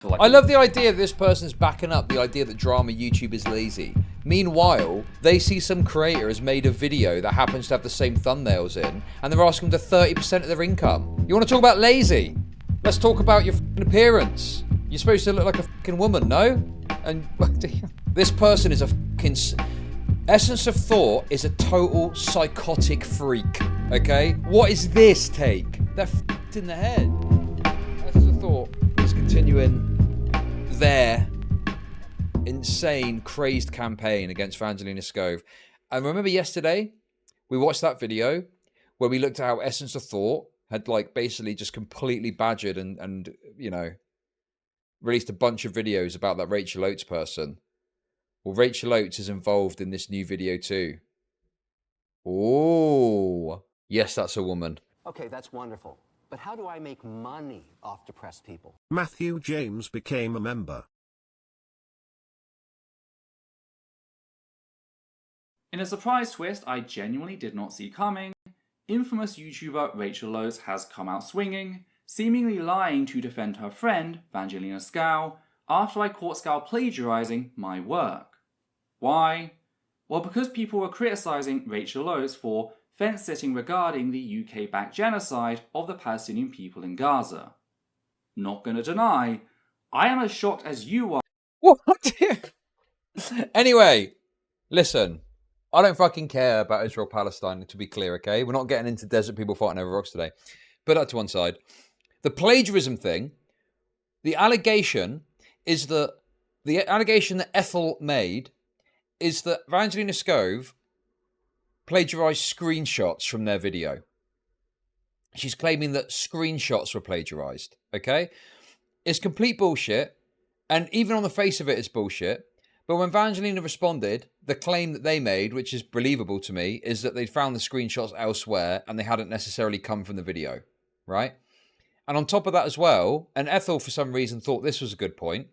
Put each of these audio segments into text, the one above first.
I love the idea that this person's backing up the idea that drama YouTube is lazy. Meanwhile, they see some creator has made a video that happens to have the same thumbnails in, and they're asking them to 30% of their income. You want to talk about lazy? Let's talk about your fucking appearance. You're supposed to look like a fucking woman, no? And this person is a fucking... Essence of Thought is a total psychotic freak, okay? What is this take? They're f***ed in the head. Essence of Thought is continuing their insane, crazed campaign against Vangelina Skov. And remember yesterday, we watched that video where we looked at how Essence of Thought had like basically just completely badgered and you know, released a bunch of videos about that Rachel Oates person. Well, Rachel Oates is involved in this new video too. Oh, yes, that's a woman. Okay, that's wonderful. But how do I make money off depressed people? Matthew James became a member. In a surprise twist I genuinely did not see coming, infamous YouTuber Rachel Oates has come out swinging, seemingly lying to defend her friend, Vangelina Skov, after I caught Skov plagiarizing my work. Why? Well, because people were criticising Rachel Oates for fence-sitting regarding the UK-backed genocide of the Palestinian people in Gaza. Not gonna deny, I am as shocked as you are. What? Anyway, listen. I don't fucking care about Israel-Palestine, to be clear, okay? We're not getting into desert people fighting over rocks today. Put that to one side. The plagiarism thing, the allegation is that... The allegation that Ethel made is that Vangelina Skov plagiarized screenshots from their video. She's claiming that screenshots were plagiarized, okay? It's complete bullshit, and even on the face of it, it's bullshit. But when Vangelina responded, the claim that they made, which is believable to me, is that they'd found the screenshots elsewhere and they hadn't necessarily come from the video, right? And on top of that as well, and Ethel for some reason thought this was a good point,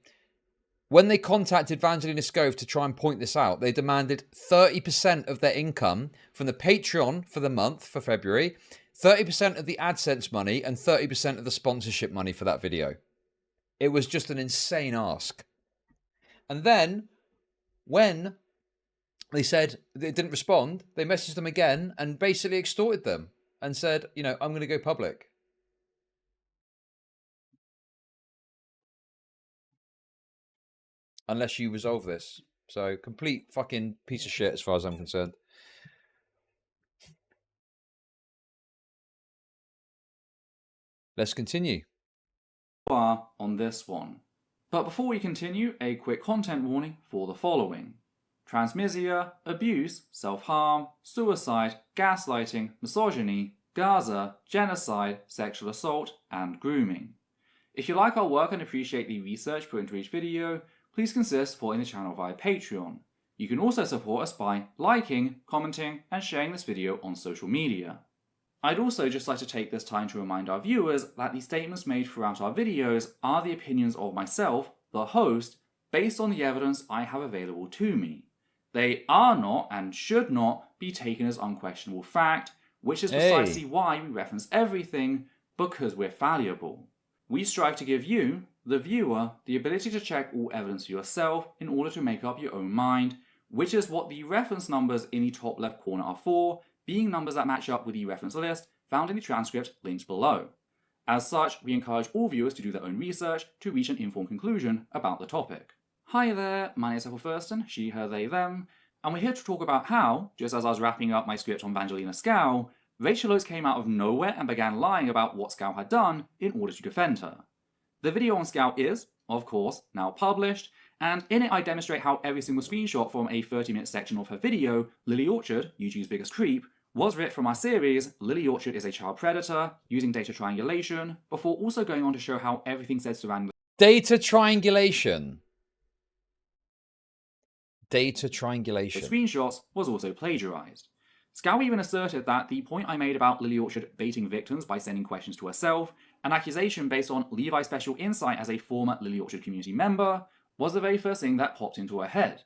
when they contacted Vangelina Skov to try and point this out, they demanded 30% of their income from the Patreon for the month, for February, 30% of the AdSense money, and 30% of the sponsorship money for that video. It was just an insane ask. And then, when they said they didn't respond, they messaged them again and basically extorted them and said, you know, I'm going to go public. Unless you resolve this. So, complete fucking piece of shit as far as I'm concerned. Let's continue. On this one. But before we continue, a quick content warning for the following. Transmisia, abuse, self-harm, suicide, gaslighting, misogyny, Gaza, genocide, sexual assault, and grooming. If you like our work and appreciate the research put into each video, please consider supporting the channel via Patreon. You can also support us by liking, commenting, and sharing this video on social media. I'd also just like to take this time to remind our viewers that the statements made throughout our videos are the opinions of myself, the host, based on the evidence I have available to me. They are not and should not be taken as unquestionable fact, which is precisely why we reference everything, because we're fallible. We strive to give you, the viewer, the ability to check all evidence for yourself in order to make up your own mind, which is what the reference numbers in the top left corner are for, being numbers that match up with the reference list found in the transcript linked below. As such, we encourage all viewers to do their own research to reach an informed conclusion about the topic. Hi there, my name is Ethel Thurston, she, her, they, them, and we're here to talk about how, just as I was wrapping up my script on Vangelina Skov, Rachel Oates came out of nowhere and began lying about what Skov had done in order to defend her. The video on Skov is, of course, now published, and in it I demonstrate how every single screenshot from a 30-minute section of her video, Lily Orchard, YouTube's biggest creep, was ripped from our series, Lily Orchard is a child predator, using data triangulation, before also going on to show how everything said surrounding Data triangulation. Data triangulation. the screenshots was also plagiarized. Skov even asserted that the point I made about Lily Orchard baiting victims by sending questions to herself, an accusation based on Levi's special insight as a former Lily Orchard community member, was the very first thing that popped into her head.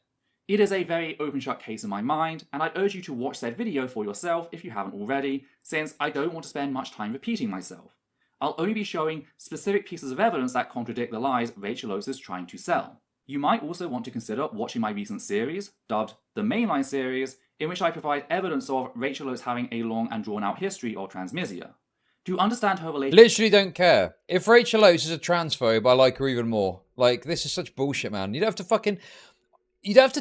It is a very open-shut case in my mind, and I'd urge you to watch said video for yourself if you haven't already, since I don't want to spend much time repeating myself. I'll only be showing specific pieces of evidence that contradict the lies Rachel Oates is trying to sell. You might also want to consider watching my recent series, dubbed the Mainline series, in which I provide evidence of Rachel Oates having a long and drawn-out history of transmisia. To understand her relationship... Literally don't care. If Rachel Oates is a transphobe, I like her even more. Like, this is such bullshit, man. You don't have to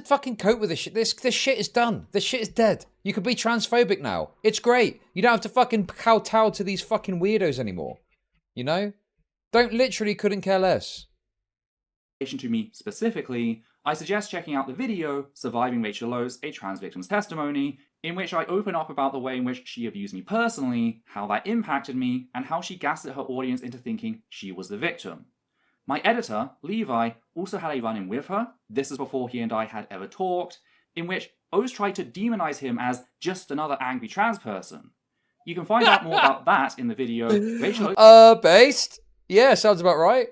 fucking cope with this shit. This shit is done. This shit is dead. You can be transphobic now. It's great. You don't have to fucking kowtow to these fucking weirdos anymore. You know? Literally couldn't care less. To me specifically, I suggest checking out the video Surviving Rachel Oates, a Trans Victim's Testimony, in which I open up about the way in which she abused me personally, how that impacted me, and how she gaslit her audience into thinking she was the victim. My editor, Levi, also had a run-in with her, this is before he and I had ever talked, in which Oates tried to demonize him as just another angry trans person. You can find out more about that in the video Rachel Oates based? Yeah, sounds about right.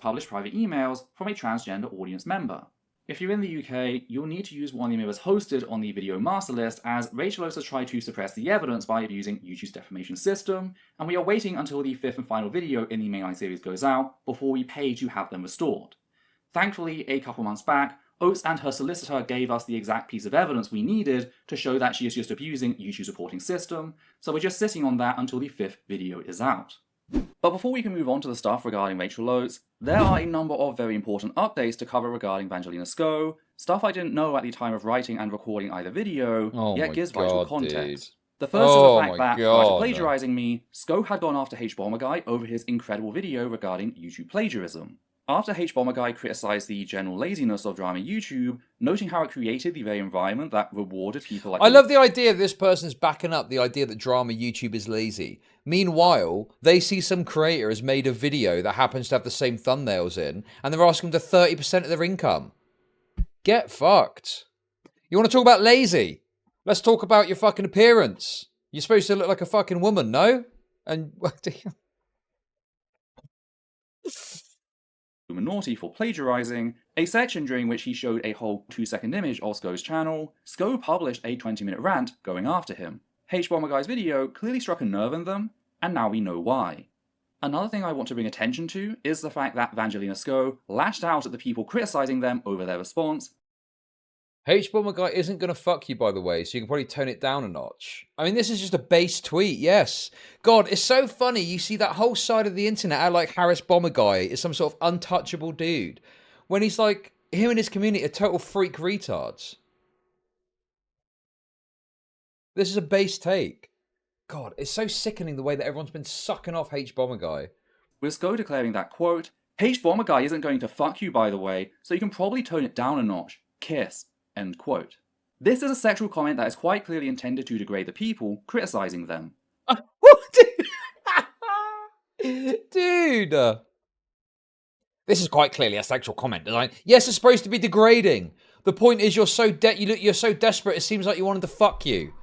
published private emails from a transgender audience member. If you're in the UK, you'll need to use one of the members hosted on the video master list, as Rachel Oates has tried to suppress the evidence by abusing YouTube's defamation system, and we are waiting until the 5th and final video in the mainline series goes out before we pay to have them restored. Thankfully, a couple months back, Oates and her solicitor gave us the exact piece of evidence we needed to show that she is just abusing YouTube's reporting system, so we're just sitting on that until the 5th video is out. But before we can move on to the stuff regarding Rachel Oates, there are a number of very important updates to cover regarding Vangelina Skov, stuff I didn't know at the time of writing and recording either video, yet gives vital context. Dude. The first is the fact that, prior to plagiarizing me, Skov had gone after H-Bomber over his incredible video regarding YouTube plagiarism. After H-Bomber criticized the general laziness of drama YouTube, noting how it created the very environment that rewarded people like... I love the idea that this person's backing up the idea that drama YouTube is lazy. Meanwhile, they see some creator has made a video that happens to have the same thumbnails in, and they're asking them to 30% of their income. Get fucked. You want to talk about lazy? Let's talk about your fucking appearance. You're supposed to look like a fucking woman, no? And... naughty for plagiarizing, a section during which he showed a whole 2-second image of Skov's channel, Skov published a 20-minute rant going after him. H-Bomber video clearly struck a nerve in them, and now we know why. Another thing I want to bring attention to is the fact that Vangelina Skov lashed out at the people criticizing them over their response. H-Bomber isn't going to fuck you, by the way, so you can probably tone it down a notch. I mean, this is just a base tweet, yes. God, it's so funny. You see that whole side of the internet out like Harris Bomber is some sort of untouchable dude, when he's like, him and his community are total freak retards. This is a base take. God, it's so sickening the way that everyone's been sucking off H-Bomber. With Skov declaring that, quote, H-Bomber isn't going to fuck you, by the way, so you can probably tone it down a notch. Kiss. End quote. This is a sexual comment that is quite clearly intended to degrade the people criticizing them. Dude! This is quite clearly a sexual comment, design. Yes, it's supposed to be degrading. The point is you're so desperate, it seems like you wanted to fuck you.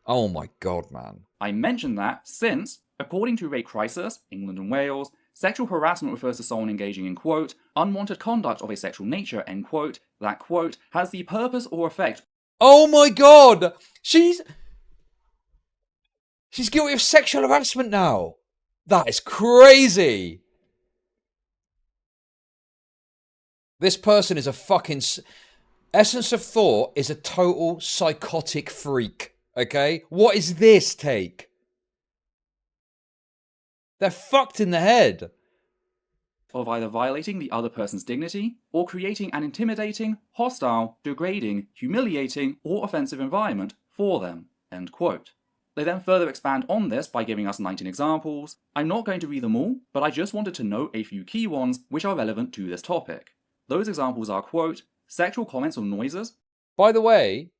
Oh my god, man. I mention that since, according to Rape Crisis, England and Wales, sexual harassment refers to someone engaging in, quote, unwanted conduct of a sexual nature, end quote, that, quote, has the purpose or effect... Oh my god! She's guilty of sexual harassment now! That is crazy! This person is a fucking... Essence of Thought is a total psychotic freak, okay? What is this take? They're fucked in the head. Of either violating the other person's dignity, or creating an intimidating, hostile, degrading, humiliating, or offensive environment for them, end quote. They then further expand on this by giving us 19 examples. I'm not going to read them all, but I just wanted to note a few key ones which are relevant to this topic. Those examples are, quote, sexual comments or noises. By the way,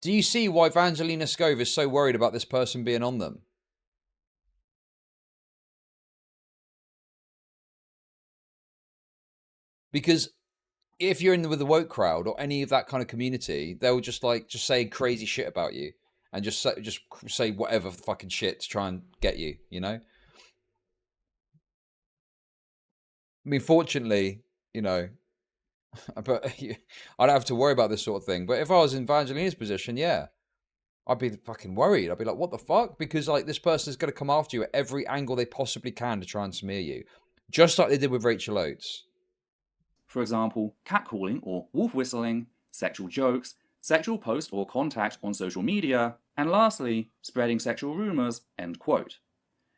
do you see why Vangelina Skov is so worried about this person being on them? Because if you're in with the woke crowd or any of that kind of community, they'll just say crazy shit about you and just say whatever fucking shit to try and get you, you know? I mean, fortunately, you know, but I don't have to worry about this sort of thing. But if I was in Vangelina's position, yeah. I'd be fucking worried. I'd be like, what the fuck? Because like this person is going to come after you at every angle they possibly can to try and smear you. Just like they did with Rachel Oates. For example, catcalling or wolf whistling, sexual jokes, sexual post or contact on social media, and lastly, spreading sexual rumours, end quote.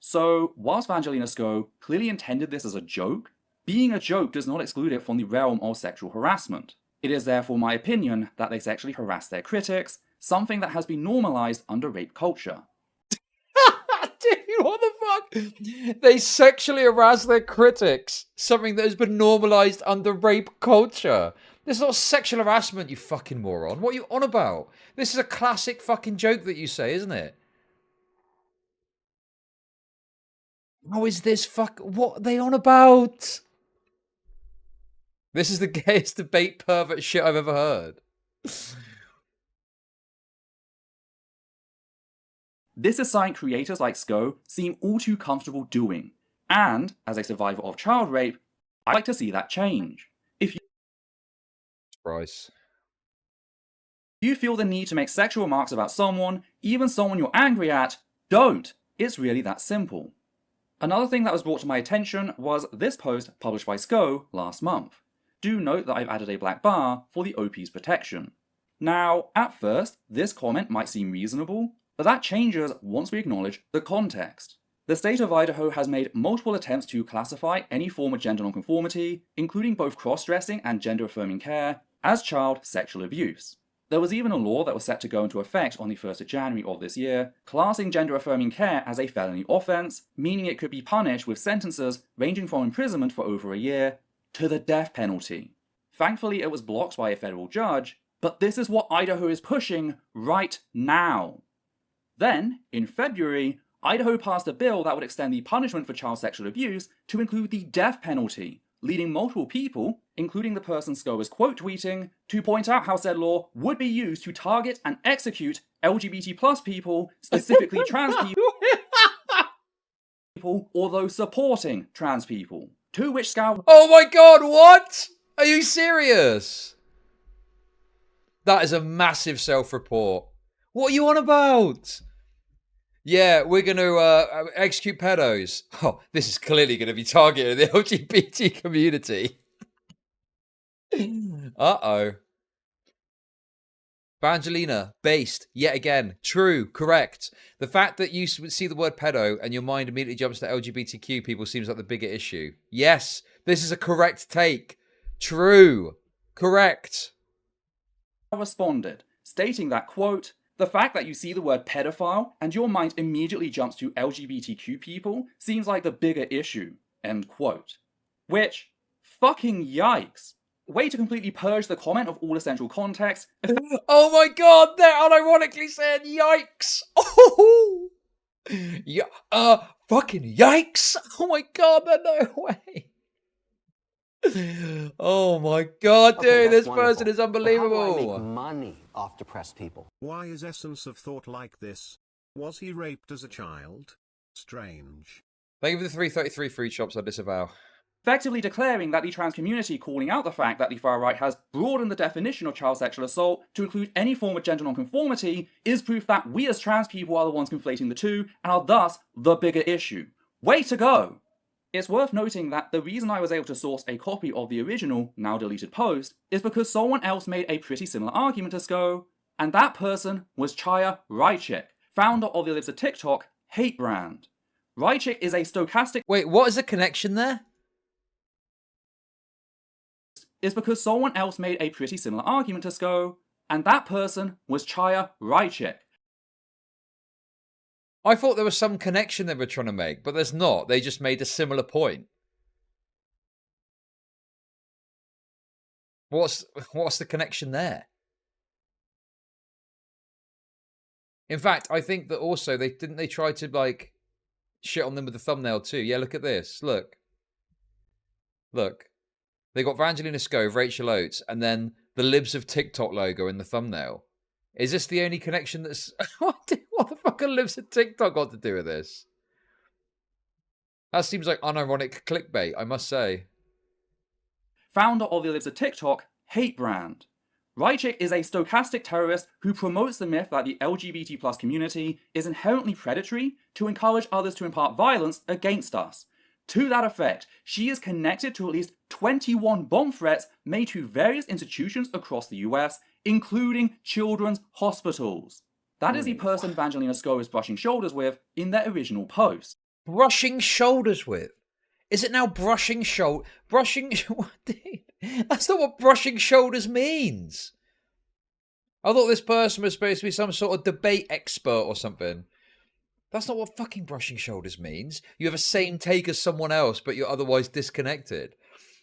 So, whilst Vangelina Skov clearly intended this as a joke, being a joke does not exclude it from the realm of sexual harassment. It is therefore my opinion that they sexually harass their critics, something that has been normalised under rape culture. Dude, what the fuck? They sexually harass their critics, something that has been normalised under rape culture. This is not sexual harassment, you fucking moron. What are you on about? This is a classic fucking joke that you say, isn't it? How is this what are they on about? This is the gayest debate pervert shit I've ever heard. This is something creators like Skov seem all too comfortable doing, and, as a survivor of child rape, I'd like to see that change. If Bryce. you feel the need to make sexual remarks about someone, even someone you're angry at, don't. It's really that simple. Another thing that was brought to my attention was this post published by Skov last month. Do note that I've added a black bar for the OP's protection. Now, at first, this comment might seem reasonable, but that changes once we acknowledge the context. The state of Idaho has made multiple attempts to classify any form of gender nonconformity, including both cross-dressing and gender-affirming care, as child sexual abuse. There was even a law that was set to go into effect on the 1st of January of this year, classing gender-affirming care as a felony offence, meaning it could be punished with sentences ranging from imprisonment for over a year to the death penalty. Thankfully, it was blocked by a federal judge, but this is what Idaho is pushing right now. Then, in February, Idaho passed a bill that would extend the punishment for child sexual abuse to include the death penalty, leading multiple people, including the person Skov is quote tweeting, to point out how said law would be used to target and execute LGBT+ people, specifically trans people, or those supporting trans people. To which Skov... Oh my god, what? Are you serious? That is a massive self-report. What are you on about? Yeah, we're going to execute pedos. Oh, this is clearly going to be targeted the LGBT community. Uh-oh. Vangelina, based, yet again. True, correct. The fact that you see the word pedo and your mind immediately jumps to LGBTQ people seems like the bigger issue. Yes, this is a correct take. True, correct. responded, stating that, quote, "The fact that you see the word pedophile and your mind immediately jumps to LGBTQ people seems like the bigger issue," end quote. Which, fucking yikes. Way to completely purge the comment of all essential context. Oh my god, they're unironically saying yikes. Oh, yeah, fucking yikes. Oh my god, no way. Oh my god, dude, Okay, this that's person is wonderful. But how do I unbelievable. make money off depressed people? Why is Essence of Thought like this? Was he raped as a child? Strange. Thank you for the 333 free shops, I disavow. Effectively declaring that the trans community calling out the fact that the far right has broadened the definition of child sexual assault to include any form of gender nonconformity is proof that we as trans people are the ones conflating the two and are thus the bigger issue. Way to go! It's worth noting that the reason I was able to source a copy of the original, now deleted post is because someone else made a pretty similar argument to Skov, and that person was Chaya Rychik, founder of the Lives of TikTok hate brand. Rychik is a stochastic... Wait, what is the connection there? Is because someone else made a pretty similar argument to Skov, and that person was Chaya Rychik. I thought there was some connection they were trying to make, but there's not. They just made a similar point. What's the connection there? In fact, I think that also they try to like shit on them with the thumbnail too. Yeah, look at this. Look. They got Vangelina Skov, Rachel Oates, and then the Libs of TikTok logo in the thumbnail. Is this the only connection that's... What the fuck are Libs of TikTok got to do with this? That seems like unironic clickbait, I must say. Founder of the Lives of TikTok hate brand. Rychik is a stochastic terrorist who promotes the myth that the LGBT plus community is inherently predatory to encourage others to impart violence against us. To that effect, she is connected to at least 21 bomb threats made to various institutions across the US, including children's hospitals. That is the person Vangelina Skov is brushing shoulders with in their original post. Brushing shoulders with? Is it now brushing Brushing... That's not what brushing shoulders means. I thought this person was supposed to be some sort of debate expert or something. That's not what fucking brushing shoulders means. You have a same take as someone else, but you're otherwise disconnected.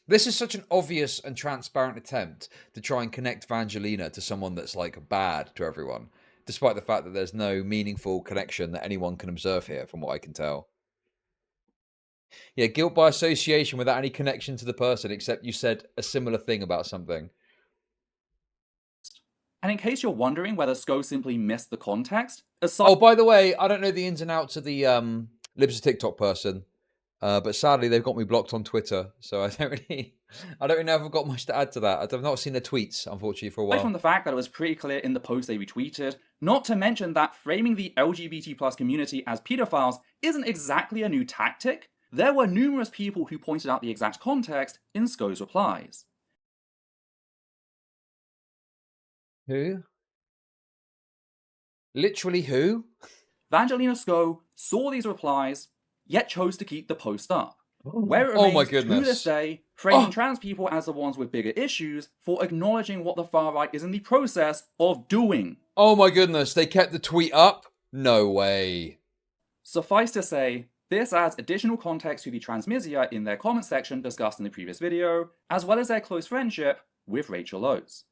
This is such an obvious and transparent attempt to try and connect Vangelina to someone that's like bad to everyone, despite the fact that there's no meaningful connection that anyone can observe here, from what I can tell. Yeah, guilt by association without any connection to the person, except you said a similar thing about something. And in case you're wondering whether Skov simply missed the context, oh, by the way, I don't know the ins and outs of the Libs of TikTok person, but sadly they've got me blocked on Twitter, so I don't really know if I've got much to add to that. I've not seen the tweets, unfortunately, for a while. Aside from the fact that it was pretty clear in the post they retweeted, not to mention that framing the LGBT plus community as pedophiles isn't exactly a new tactic. There were numerous people who pointed out the exact context in Skov's replies. Who? Literally who? Vangelina Skov saw these replies, yet chose to keep the post up. Where it remains my goodness. to this day, framing trans people as the ones with bigger issues for acknowledging what the far right is in the process of doing. Oh my goodness, they kept the tweet up? No way. Suffice to say, this adds additional context to the transmisia in their comment section discussed in the previous video, as well as their close friendship with Rachel Oates.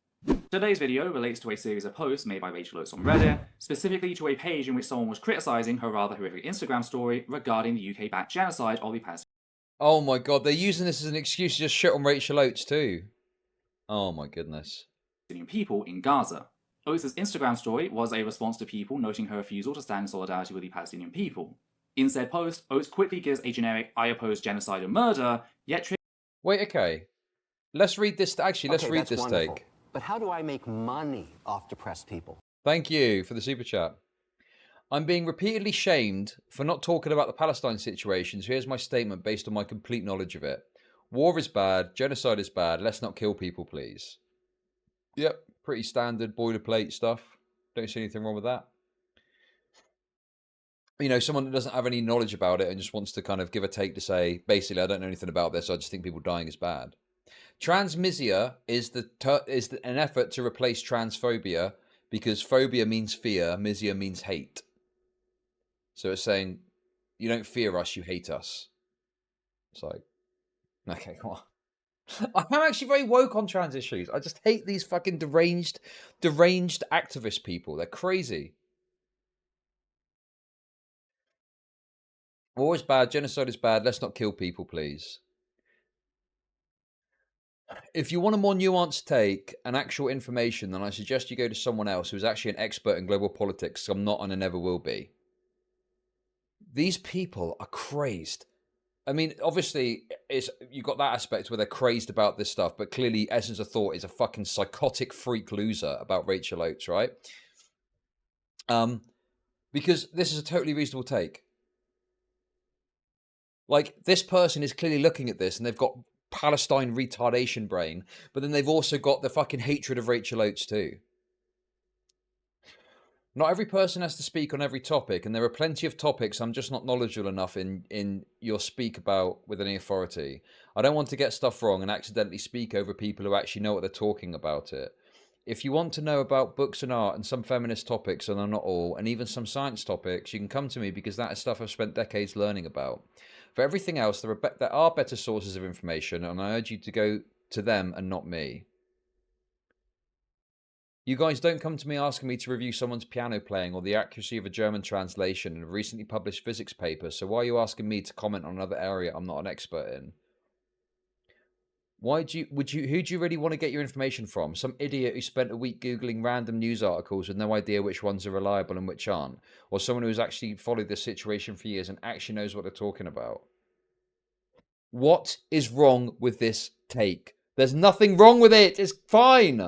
Today's video relates to a series of posts made by Rachel Oates on Reddit, specifically to a page in which someone was criticising her rather horrific Instagram story regarding the UK-backed genocide of the Palestinians. Oh my god, they're using this as an excuse to just shit on Rachel Oates too. Oh my goodness. People in Gaza. Oates' Instagram story was a response to people noting her refusal to stand in solidarity with the Palestinian people. In said post, Oates quickly gives a generic "I oppose genocide and murder," yet... Wait, okay. Let's read this. Actually, let's read this wonderful. take. But how do I make money off depressed people? Thank you for the super chat. I'm being repeatedly shamed for not talking about the Palestine situation, so here's my statement based on my complete knowledge of it. War is bad, genocide is bad, let's not kill people, please. Yep, pretty standard boilerplate stuff. Don't see anything wrong with that. You know, someone that doesn't have any knowledge about it and just wants to kind of give a take to say, basically, I don't know anything about this, I just think people dying is bad. Transmisia is an effort to replace transphobia because phobia means fear, misia means hate. So it's saying, you don't fear us, you hate us. It's like, okay, come on. I'm actually very woke on trans issues. I just hate these fucking deranged activist people. They're crazy. War is bad, genocide is bad, let's not kill people, please. If you want a more nuanced take and actual information, then I suggest you go to someone else who's actually an expert in global politics. I'm not and I never will be. These people are crazed. I mean, obviously, you've got that aspect where they're crazed about this stuff, but clearly Essence of Thought is a fucking psychotic freak loser about Rachel Oates, right? Because this is a totally reasonable take. Like, this person is clearly looking at this and they've got Palestine retardation brain, but then they've also got the fucking hatred of Rachel Oates too. Not every person has to speak on every topic, and there are plenty of topics I'm just not knowledgeable enough in your speak about with any authority. I don't want to get stuff wrong and accidentally speak over people who actually know what they're talking about it. If you want to know about books and art and some feminist topics, and I'm not all, and even some science topics, you can come to me because that is stuff I've spent decades learning about. For everything else, there are better sources of information, and I urge you to go to them and not me. You guys don't come to me asking me to review someone's piano playing or the accuracy of a German translation in a recently published physics paper, so why are you asking me to comment on another area I'm not an expert in? Who do you really want to get your information from? Some idiot who spent a week Googling random news articles with no idea which ones are reliable and which aren't? Or someone who's actually followed this situation for years and actually knows what they're talking about? What is wrong with this take? There's nothing wrong with it. It's fine.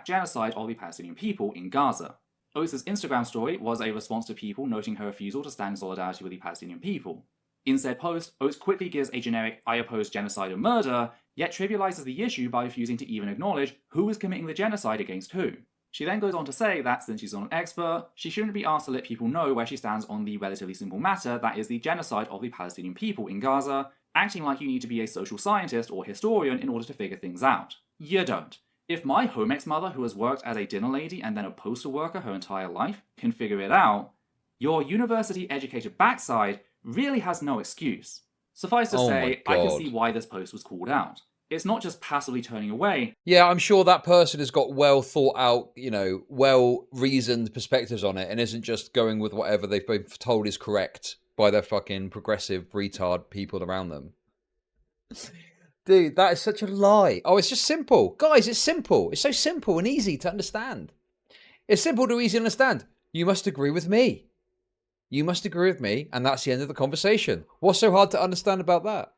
genocide of the Palestinian people in Gaza. Oates' Instagram story was a response to people noting her refusal to stand in solidarity with the Palestinian people. In said post, Oates quickly gives a generic "I oppose genocide and murder," yet trivializes the issue by refusing to even acknowledge who is committing the genocide against who. She then goes on to say that since she's not an expert, she shouldn't be asked to let people know where she stands on the relatively simple matter that is the genocide of the Palestinian people in Gaza, acting like you need to be a social scientist or historian in order to figure things out. You don't. If my home ex-mother, who has worked as a dinner lady and then a postal worker her entire life, can figure it out, your university-educated backside really has no excuse. Suffice to say, I can see why this post was called out. It's not just passively turning away. Yeah, I'm sure that person has got well thought out, well-reasoned perspectives on it and isn't just going with whatever they've been told is correct by their fucking progressive retard people around them. Dude, that is such a lie. Oh, it's just simple. Guys, it's simple. It's so simple and easy to understand. It's simple to easy to understand. You must agree with me. You must agree with me, and that's the end of the conversation. What's so hard to understand about that?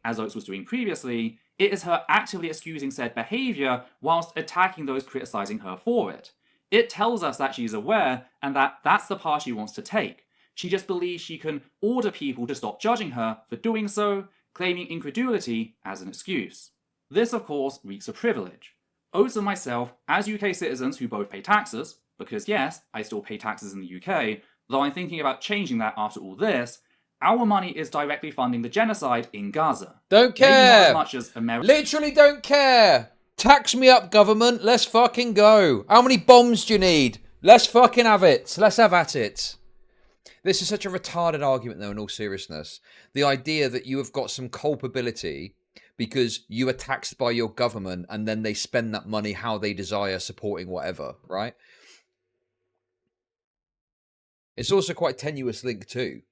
As Oates was doing previously, it is her actively excusing said behaviour whilst attacking those criticising her for it. It tells us that she's aware and that that's the path she wants to take. She just believes she can order people to stop judging her for doing so, claiming incredulity as an excuse. This, of course, reeks of privilege. Oates and myself, as UK citizens who both pay taxes, because yes, I still pay taxes in the UK, though I'm thinking about changing that after all this, our money is directly funding the genocide in Gaza. Don't care. Maybe not as much as America. Literally don't care. Tax me up, government. Let's fucking go. How many bombs do you need? Let's fucking have it. Let's have at it. This is such a retarded argument, though, in all seriousness. The idea that you have got some culpability because you are taxed by your government and then they spend that money how they desire, supporting whatever, right? It's also quite a tenuous link too,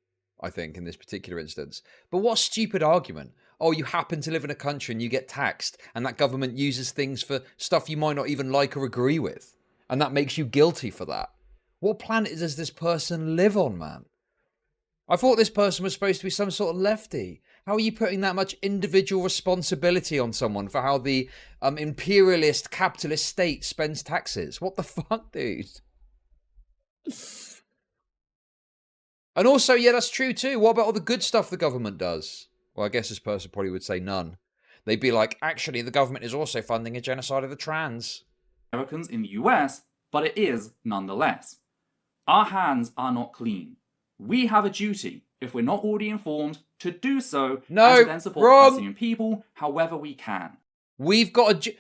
I think, in this particular instance. But what a stupid argument. Oh, you happen to live in a country and you get taxed and that government uses things for stuff you might not even like or agree with. And that makes you guilty for that. What planet does this person live on, man? I thought this person was supposed to be some sort of lefty. How are you putting that much individual responsibility on someone for how the imperialist capitalist state spends taxes? What the fuck, dude? And also, yeah, that's true too. What about all the good stuff the government does? Well, I guess this person probably would say none. They'd be like, actually, the government is also funding a genocide of the trans. Americans in the US, but it is nonetheless. Our hands are not clean. We have a duty, if we're not already informed, to do so and to then support the Palestinian people however we can. We've got a...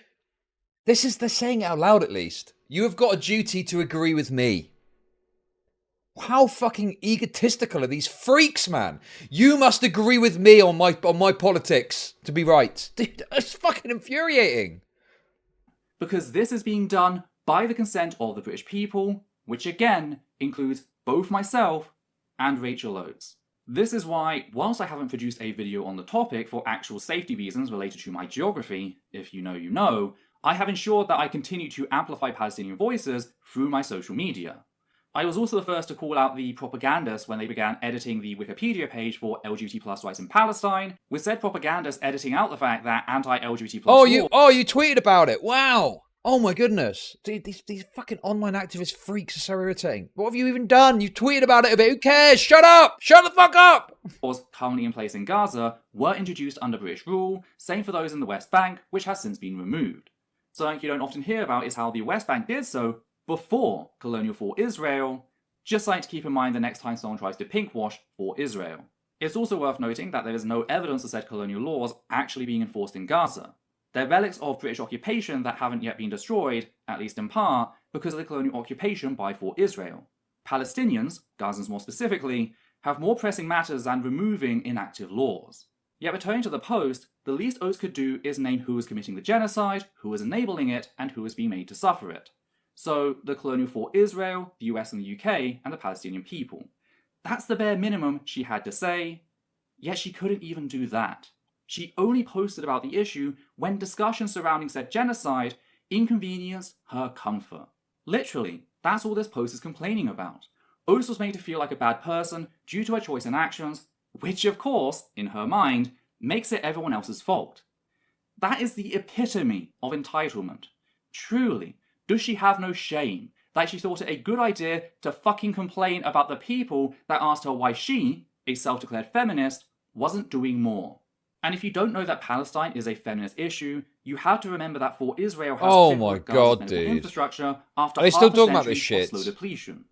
This is, they're saying it out loud at least. You have got a duty to agree with me. How fucking egotistical are these freaks, man? You must agree with me on my politics to be right. Dude, it's fucking infuriating. Because this is being done by the consent of the British people, which again includes both myself and Rachel Oates. This is why, whilst I haven't produced a video on the topic for actual safety reasons related to my geography, if you know you know, I have ensured that I continue to amplify Palestinian voices through my social media. I was also the first to call out the propagandists when they began editing the Wikipedia page for LGBT+ rights in Palestine, with said propagandists editing out the fact that anti-LGBT+... Oh, you tweeted about it. Wow. Oh my goodness. Dude, these fucking online activist freaks are so irritating. What have you even done? You tweeted about it a bit. Who cares? Shut up. Shut the fuck up. Laws currently in place in Gaza were introduced under British rule, same for those in the West Bank, which has since been removed. Something you don't often hear about is how the West Bank did so before colonial for Israel, just something to keep in mind the next time someone tries to pinkwash for Israel. It's also worth noting that there is no evidence of said colonial laws actually being enforced in Gaza. They're relics of British occupation that haven't yet been destroyed, at least in part, because of the colonial occupation by for Israel. Palestinians, Gazans more specifically, have more pressing matters than removing inactive laws. Yet returning to the post, the least Oates could do is name who was committing the genocide, who was enabling it, and who was being made to suffer it. So, the colonial for Israel, the US and the UK, and the Palestinian people. That's the bare minimum she had to say, yet she couldn't even do that. She only posted about the issue when discussions surrounding said genocide inconvenienced her comfort. Literally, that's all this post is complaining about. Oates was made to feel like a bad person due to her choice and actions, which of course, in her mind, makes it everyone else's fault. That is the epitome of entitlement. Truly, Does she have no shame that she thought it a good idea to fucking complain about the people that asked her why she, a self-declared feminist, wasn't doing more? And if you don't know that Palestine is a feminist issue, you have to remember that for Israel has Oh critical my Gaza's God, medical dude. infrastructure after Are they half still a talking about century this shit? of slow depletion.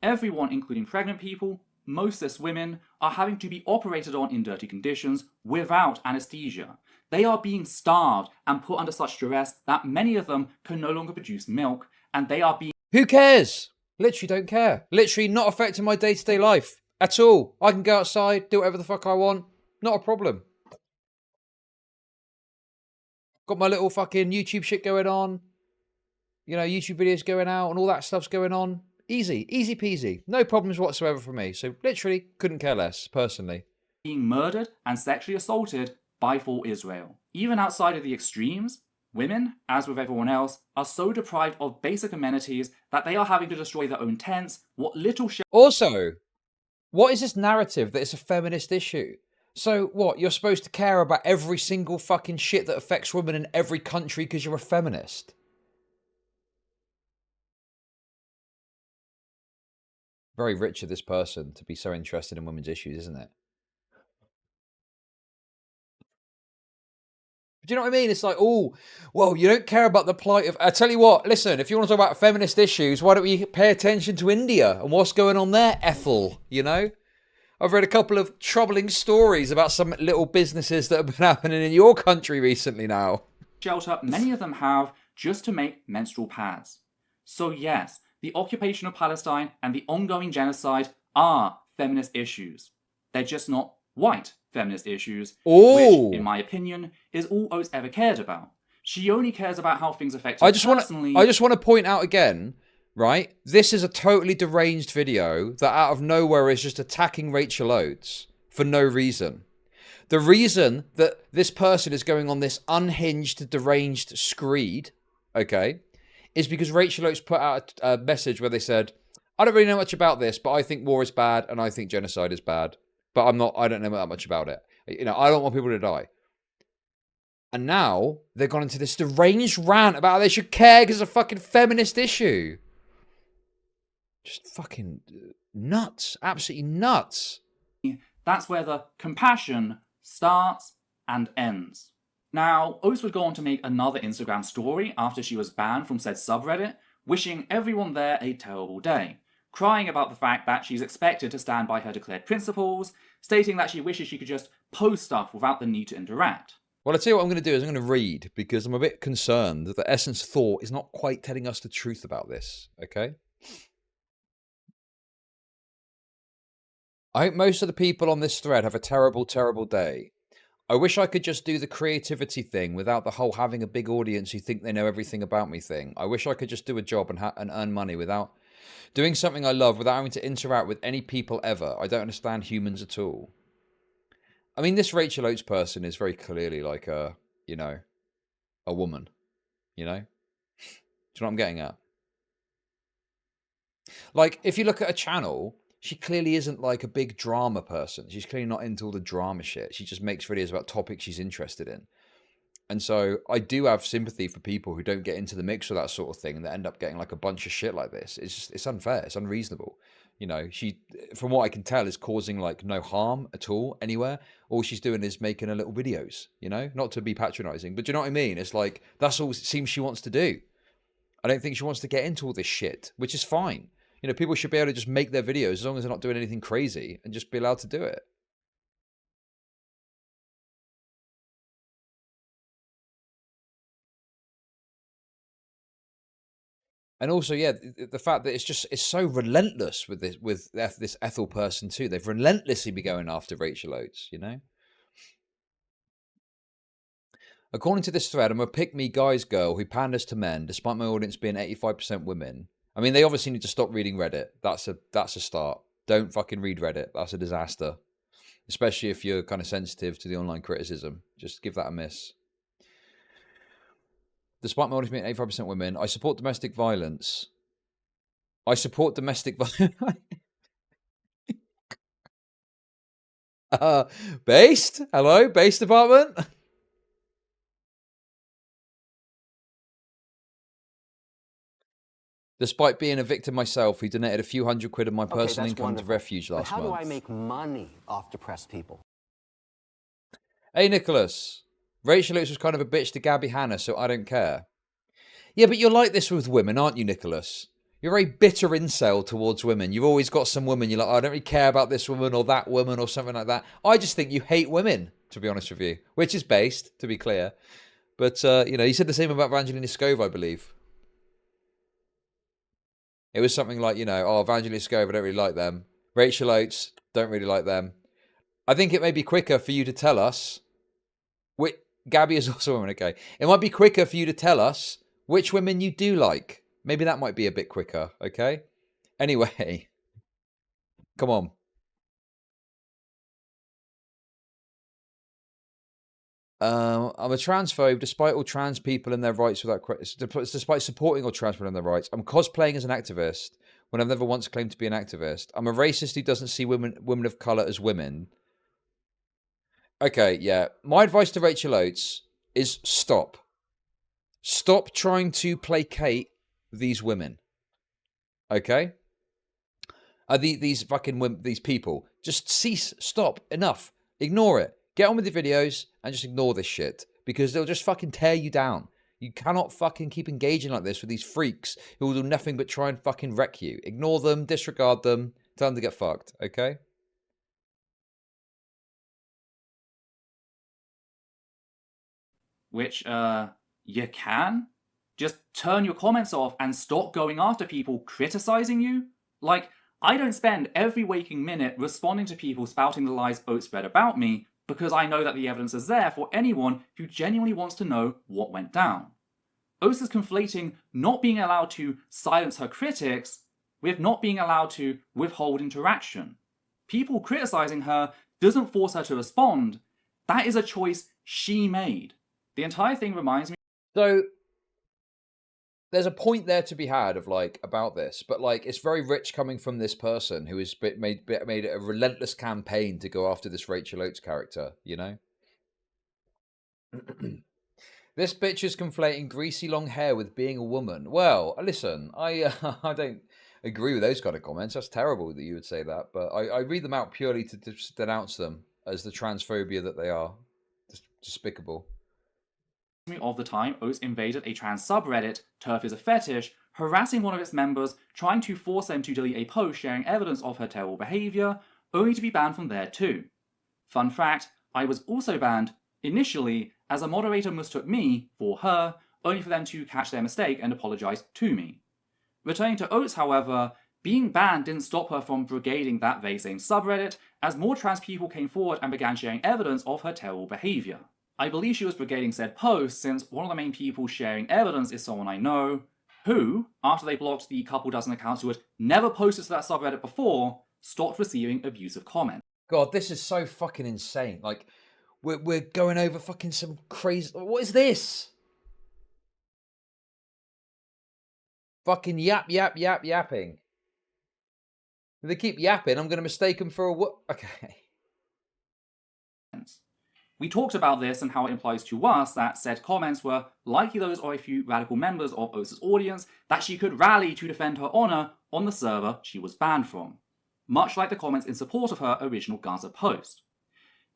Everyone, including pregnant people, most cis women, are having to be operated on in dirty conditions without anesthesia. They are being starved and put under such duress that many of them can no longer produce milk, and they are being... Who cares? Literally don't care. Literally not affecting my day-to-day life at all. I can go outside, do whatever the fuck I want. Not a problem. Got my little fucking YouTube shit going on. You know, YouTube videos going out and all that stuff's going on. Easy, easy peasy. No problems whatsoever for me. So literally couldn't care less, personally. being murdered and sexually assaulted by for Israel. Even outside of the extremes, women, as with everyone else, are so deprived of basic amenities that they are having to destroy their own tents, what little Also, what is this narrative that it's a feminist issue? So what, you're supposed to care about every single fucking shit that affects women in every country because you're a feminist? Very rich of this person to be so interested in women's issues, isn't it? Do you know what I mean? It's like, oh, well, you don't care about the plight of... I tell you what, listen, if you want to talk about feminist issues, why don't we pay attention to India and what's going on there, Ethel, you know? I've read a couple of troubling stories about some little businesses that have been happening in your country recently now. shelter many of them have just to make menstrual pads. So yes, the occupation of Palestine and the ongoing genocide are feminist issues. They're just not white feminist issues, which, in my opinion, is all Oates ever cared about. She only cares about how things affect her personally. I just want to point out again, right? This is a totally deranged video that out of nowhere is just attacking Rachel Oates for no reason. The reason that this person is going on this unhinged, deranged screed, okay, is because Rachel Oates put out a message where they said, I don't really know much about this, but I think war is bad and I think genocide is bad. But I don't know that much about it. You know, I don't want people to die. And now they've gone into this deranged rant about how they should care because it's a fucking feminist issue. Just fucking nuts. Absolutely nuts. That's where the compassion starts and ends. Now, Oates would go on to make another Instagram story after she was banned from said subreddit, wishing everyone there a terrible day, crying about the fact that she's expected to stand by her declared principles, stating that she wishes she could just post stuff without the need to interact. Well, I'll tell you what I'm going to do is I'm going to read because I'm a bit concerned that the Essence Thought is not quite telling us the truth about this, okay? I hope most of the people on this thread have a terrible, terrible day. I wish I could just do the creativity thing without the whole having a big audience who think they know everything about me thing. I wish I could just do a job and earn money without doing something I love without having to interact with any people ever. I don't understand humans at all. I mean, this Rachel Oates person is very clearly like a, you know, a woman, you know? Do you know what I'm getting at? Like, if you look at a channel, she clearly isn't like a big drama person. She's clearly not into all the drama shit. She just makes videos about topics she's interested in. And so I do have sympathy for people who don't get into the mix with that sort of thing and that end up getting like a bunch of shit like this. It's just, it's unfair. It's unreasonable. You know, she, from what I can tell, is causing like no harm at all anywhere. All she's doing is making her little videos, you know, not to be patronizing, but do you know what I mean? It's like, that's all it seems she wants to do. I don't think she wants to get into all this shit, which is fine. You know, people should be able to just make their videos as long as they're not doing anything crazy and just be allowed to do it. And also, yeah, the fact that it's so relentless with this Ethel person too. They've relentlessly been going after Rachel Oates, you know? According to this thread, I'm a pick-me guys girl who panders to men, despite my audience being 85% women. I mean, they obviously need to stop reading Reddit. That's a start. Don't fucking read Reddit. That's a disaster. Especially if you're kind of sensitive to the online criticism. Just give that a miss. Despite my audience being 85% women, I support domestic violence. I support domestic violence. Based? Hello? Based department? Despite being a victim myself, he donated a few £100 of my personal that's income wonderful. to Refuge But last how month. do I make money off depressed people? Hey, Nicholas. Rachel Oates was kind of a bitch to Gabby Hanna, so I don't care. Yeah, but you're like this with women, aren't you, Nicholas? You're a very bitter incel towards women. You've always got some women, you're like, oh, I don't really care about this woman or that woman or something like that. I just think you hate women, to be honest with you, which is based, to be clear. But, you said the same about Vangelina Skov, I believe. It was something like, oh, Vangelina Skov, I don't really like them. Rachel Oates, don't really like them. I think it may be quicker for you to tell us. Gabby is also a woman, okay. It might be quicker for you to tell us which women you do like. Maybe that might be a bit quicker, okay? Anyway, come on. I'm a transphobe despite all trans people and their rights despite supporting all trans people and their rights. I'm cosplaying as an activist when I've never once claimed to be an activist. I'm a racist who doesn't see women of colour as women. Okay, yeah. My advice to Rachel Oates is stop. Stop trying to placate these women. Okay? These people. Just cease. Stop. Enough. Ignore it. Get on with the videos and just ignore this shit. Because they'll just fucking tear you down. You cannot fucking keep engaging like this with these freaks who will do nothing but try and fucking wreck you. Ignore them. Disregard them. Tell them to get fucked. Okay? Which, you can? Just turn your comments off and stop going after people criticizing you? Like, I don't spend every waking minute responding to people spouting the lies Oates spread about me because I know that the evidence is there for anyone who genuinely wants to know what went down. Oates is conflating not being allowed to silence her critics with not being allowed to withhold interaction. People criticizing her doesn't force her to respond. That is a choice she made. The entire thing reminds me. So there's a point there to be had of about this, but it's very rich coming from this person who has made a relentless campaign to go after this Rachel Oates character, This bitch is conflating greasy long hair with being a woman. Well, listen, I I don't agree with those kind of comments. That's terrible that you would say that, but I read them out purely to denounce them as the transphobia that they are. Just despicable. Of the time Oates invaded a trans subreddit, Turf is a Fetish, harassing one of its members, trying to force them to delete a post sharing evidence of her terrible behaviour, only to be banned from there too. Fun fact, I was also banned, initially, as a moderator mistook me for her, only for them to catch their mistake and apologise to me. Returning to Oates, however, being banned didn't stop her from brigading that very same subreddit, as more trans people came forward and began sharing evidence of her terrible behaviour. I believe she was brigading said post since one of the main people sharing evidence is someone I know, who, after they blocked the couple dozen accounts who had never posted to that subreddit before, stopped receiving abusive comments. God, this is so fucking insane. We're going over fucking some crazy... What is this? Fucking yapping. If they keep yapping, I'm going to mistake them for a what? Okay. We talked about this and how it implies to us that said comments were likely those of a few radical members of Oates' audience that she could rally to defend her honour on the server she was banned from, much like the comments in support of her original Gaza post.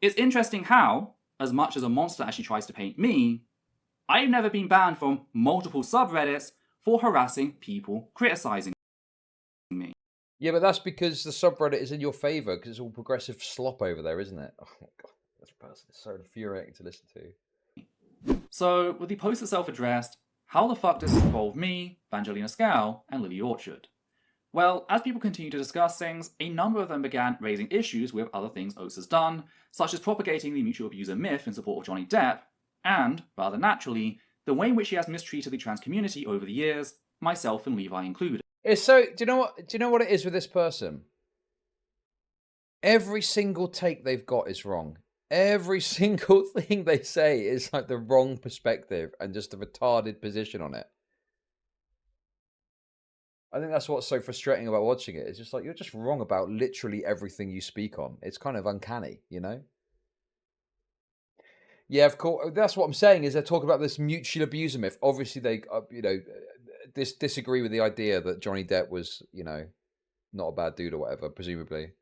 It's interesting how, as much as a monster as she tries to paint me, I've never been banned from multiple subreddits for harassing people criticising me. Yeah, but that's because the subreddit is in your favour, because it's all progressive slop over there, isn't it? Oh my god, this person is so infuriating to listen to. So, with the post itself addressed, how the fuck does this involve me, Vangelina Skov, and Lily Orchard? Well, as people continue to discuss things, a number of them began raising issues with other things Oates has done, such as propagating the mutual abuser myth in support of Johnny Depp, and, rather naturally, the way in which he has mistreated the trans community over the years, myself and Levi included. It's so... Do you know what it is with this person? Every single take they've got is wrong. Every single thing they say is like the wrong perspective and just a retarded position on it. I think that's what's so frustrating about watching it. It's just like, you're just wrong about literally everything you speak on. It's kind of uncanny, Yeah, of course. That's what I'm saying, is they're talking about this mutual abuser myth. Obviously, disagree with the idea that Johnny Depp was, not a bad dude or whatever, presumably.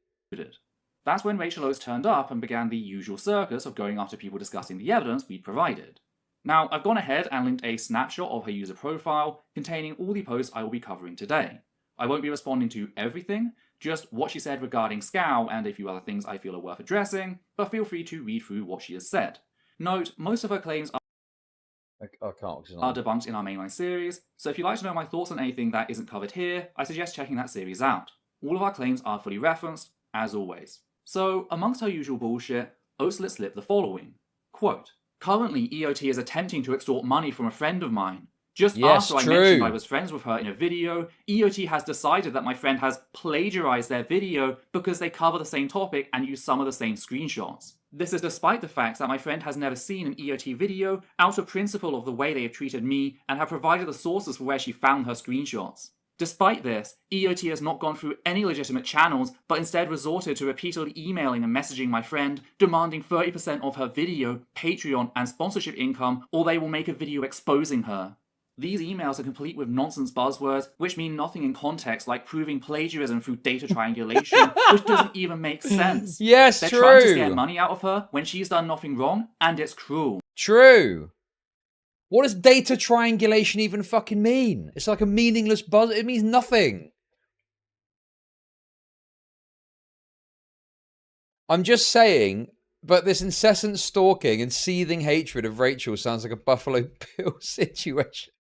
That's when Rachel Oates turned up and began the usual circus of going after people discussing the evidence we'd provided. Now, I've gone ahead and linked a snapshot of her user profile containing all the posts I will be covering today. I won't be responding to everything, just what she said regarding Scow and a few other things I feel are worth addressing, but feel free to read through what she has said. Note, most of her claims are debunked in our mainline series, so if you'd like to know my thoughts on anything that isn't covered here, I suggest checking that series out. All of our claims are fully referenced, as always. So, amongst her usual bullshit, Oates let slip the following. Quote, currently EOT is attempting to extort money from a friend of mine. Just after I mentioned I was friends with her in a video, EOT has decided that my friend has plagiarized their video because they cover the same topic and use some of the same screenshots. This is despite the fact that my friend has never seen an EOT video out of principle of the way they have treated me and have provided the sources for where she found her screenshots. Despite this, EOT has not gone through any legitimate channels, but instead resorted to repeatedly emailing and messaging my friend, demanding 30% of her video, Patreon, and sponsorship income, or they will make a video exposing her. These emails are complete with nonsense buzzwords, which mean nothing in context, like proving plagiarism through data triangulation, which doesn't even make sense. Yes, They're true. trying to scare money out of her when she's done nothing wrong, and it's cruel. True. What does data triangulation even fucking mean? It's like a meaningless buzz. It means nothing. I'm just saying, but this incessant stalking and seething hatred of Rachel sounds like a Buffalo Bill situation.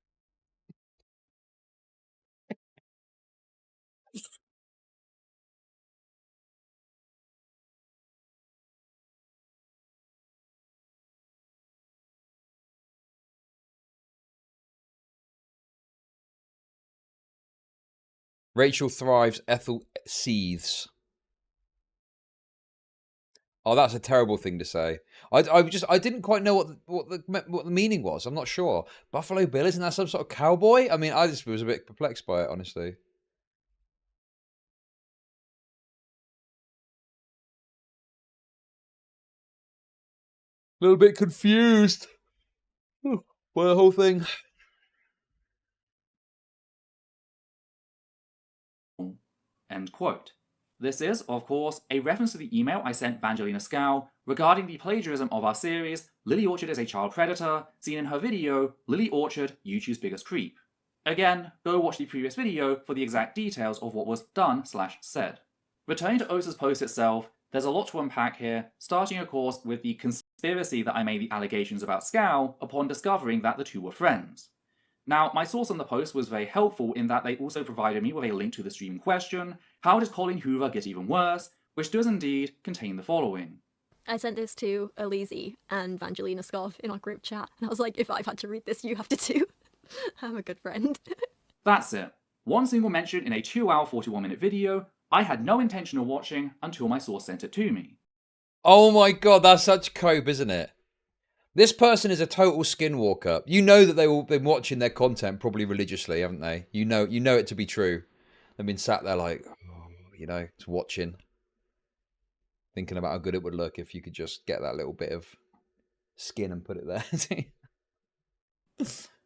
Rachel thrives, Ethel seethes. Oh, that's a terrible thing to say. I didn't quite know what the meaning was. I'm not sure. Buffalo Bill, isn't that some sort of cowboy? I mean, I just was a bit perplexed by it, honestly. A little bit confused by the whole thing. End quote. This is, of course, a reference to the email I sent Vangelina Skov regarding the plagiarism of our series, Lily Orchard is a Child Predator, seen in her video, Lily Orchard, YouTube's Biggest Creep. Again, go watch the previous video for the exact details of what was done/said. Returning to Oates' post itself, there's a lot to unpack here, starting of course with the conspiracy that I made the allegations about Skov upon discovering that the two were friends. Now, my source on the post was very helpful in that they also provided me with a link to the stream in question, How Did Colin Hoover Get Even Worse?, which does indeed contain the following. I sent this to Elise and Vangelina Skov in our group chat, and I was like, if I've had to read this, you have to too. I'm a good friend. That's it. One single mention in a 2-hour 41-minute video I had no intention of watching until my source sent it to me. Oh my god, that's such cope, isn't it? This person is a total skinwalker. You know that they've all been watching their content probably religiously, haven't they? You know it to be true. They've been sat there like, just watching. Thinking about how good it would look if you could just get that little bit of skin and put it there.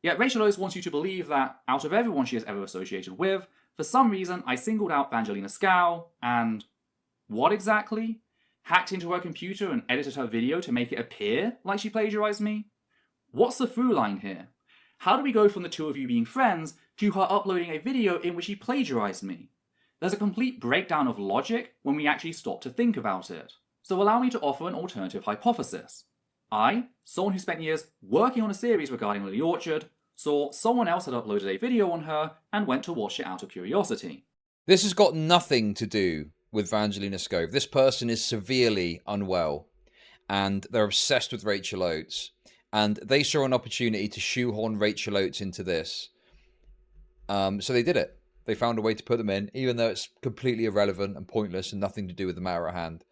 Yet Rachel Oates wants you to believe that, out of everyone she has ever associated with, for some reason I singled out Vangelina Skov and... what exactly? Hacked into her computer and edited her video to make it appear like she plagiarized me? What's the through line here? How do we go from the two of you being friends to her uploading a video in which she plagiarized me? There's a complete breakdown of logic when we actually stop to think about it. So allow me to offer an alternative hypothesis. I, someone who spent years working on a series regarding Lily Orchard, saw someone else had uploaded a video on her and went to watch it out of curiosity. This has got nothing to do with Vangelina Skov. This person is severely unwell and they're obsessed with Rachel Oates, and they saw an opportunity to shoehorn Rachel Oates into this. So they did it. They found a way to put them in, even though it's completely irrelevant and pointless and nothing to do with the matter at hand.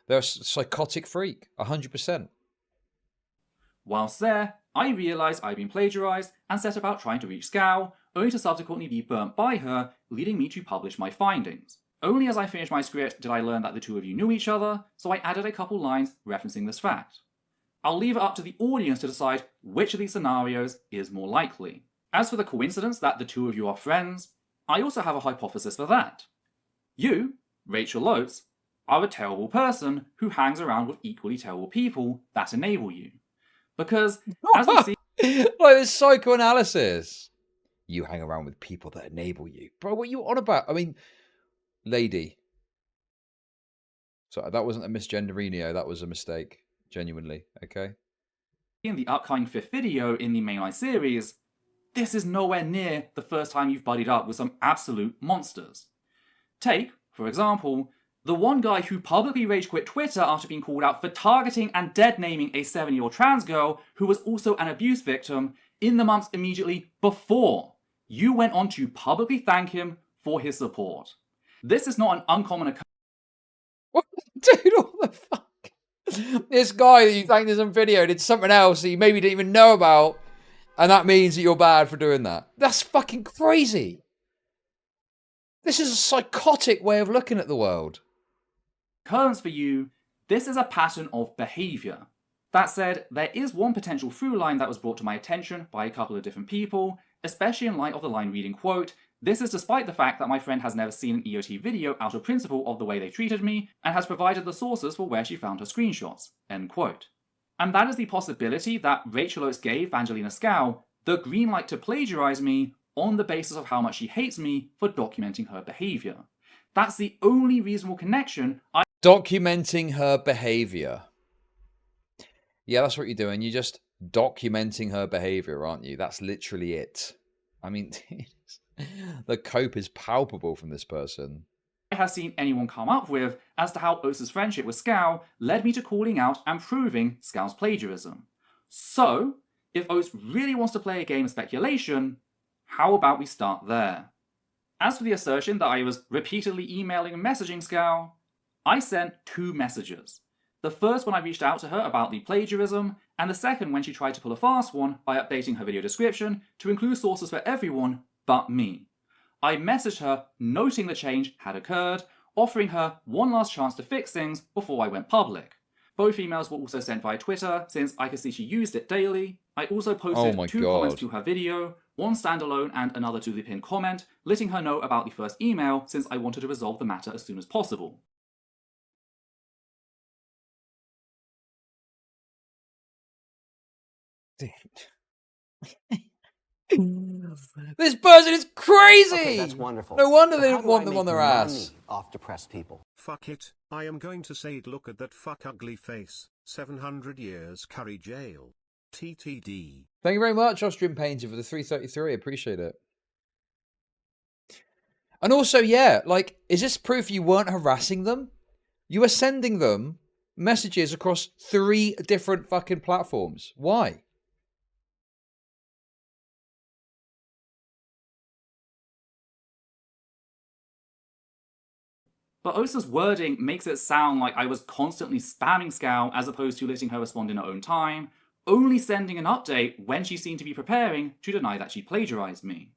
They're a psychotic freak, 100%. Whilst there, I realised I'd been plagiarised and set about trying to reach Skov, only to subsequently be burnt by her, leading me to publish my findings. Only as I finished my script did I learn that the two of you knew each other, so I added a couple lines referencing this fact. I'll leave it up to the audience to decide which of these scenarios is more likely. As for the coincidence that the two of you are friends, I also have a hypothesis for that. You, Rachel Oates, are a terrible person who hangs around with equally terrible people that enable you. Because, as we see... Like this psychoanalysis. You hang around with people that enable you. Bro, what are you on about? I mean, lady. Sorry, that wasn't a misgenderinio. That was a mistake. Genuinely, okay? In the upcoming 5th video in the mainline series, this is nowhere near the first time you've buddied up with some absolute monsters. Take, for example, the one guy who publicly rage quit Twitter after being called out for targeting and dead-naming a 7-year-old trans girl who was also an abuse victim in the months immediately before. You went on to publicly thank him for his support. This is not an uncommon occurrence. Dude, what the fuck? This guy that you thanked in some video did something else that you maybe didn't even know about, and that means that you're bad for doing that. That's fucking crazy. This is a psychotic way of looking at the world. For you, this is a pattern of behaviour. That said, there is one potential through line that was brought to my attention by a couple of different people, especially in light of the line reading, quote, "This is despite the fact that my friend has never seen an EOT video out of principle of the way they treated me, and has provided the sources for where she found her screenshots," end quote. And that is the possibility that Rachel Oates gave Vangelina Skov the green light to plagiarise me on the basis of how much she hates me for documenting her behaviour. That's the only reasonable connection I... Documenting her behaviour. Yeah, that's what you're doing. You're just documenting her behaviour, aren't you? That's literally it. I mean, the cope is palpable from this person. have seen anyone come up with as to how Oates' friendship with Skov led me to calling out and proving Skov's plagiarism. So, if Oates really wants to play a game of speculation, how about we start there? As for the assertion that I was repeatedly emailing and messaging Skov, I sent 2 messages. The first when I reached out to her about the plagiarism, and the second when she tried to pull a fast one by updating her video description to include sources for everyone but me. I messaged her noting the change had occurred, offering her one last chance to fix things before I went public. Both emails were also sent via Twitter, since I could see she used it daily. I also posted 2 comments to her video, one standalone and another to the pinned comment, letting her know about the first email since I wanted to resolve the matter as soon as possible. This person is crazy! Okay, that's wonderful. No wonder But they how didn't do want I them make on their money ass. off depressed people? Fuck it, I am going to say it. Look at that fuck ugly face. 700 years curry jail. TTD. Thank you very much, Austrian Painter, for the 333. Appreciate it. And also, yeah, like, is this proof you weren't harassing them? You were sending them messages across 3 different fucking platforms. Why? But Oates' wording makes it sound like I was constantly spamming Skov as opposed to letting her respond in her own time, only sending an update when she seemed to be preparing to deny that she plagiarized me.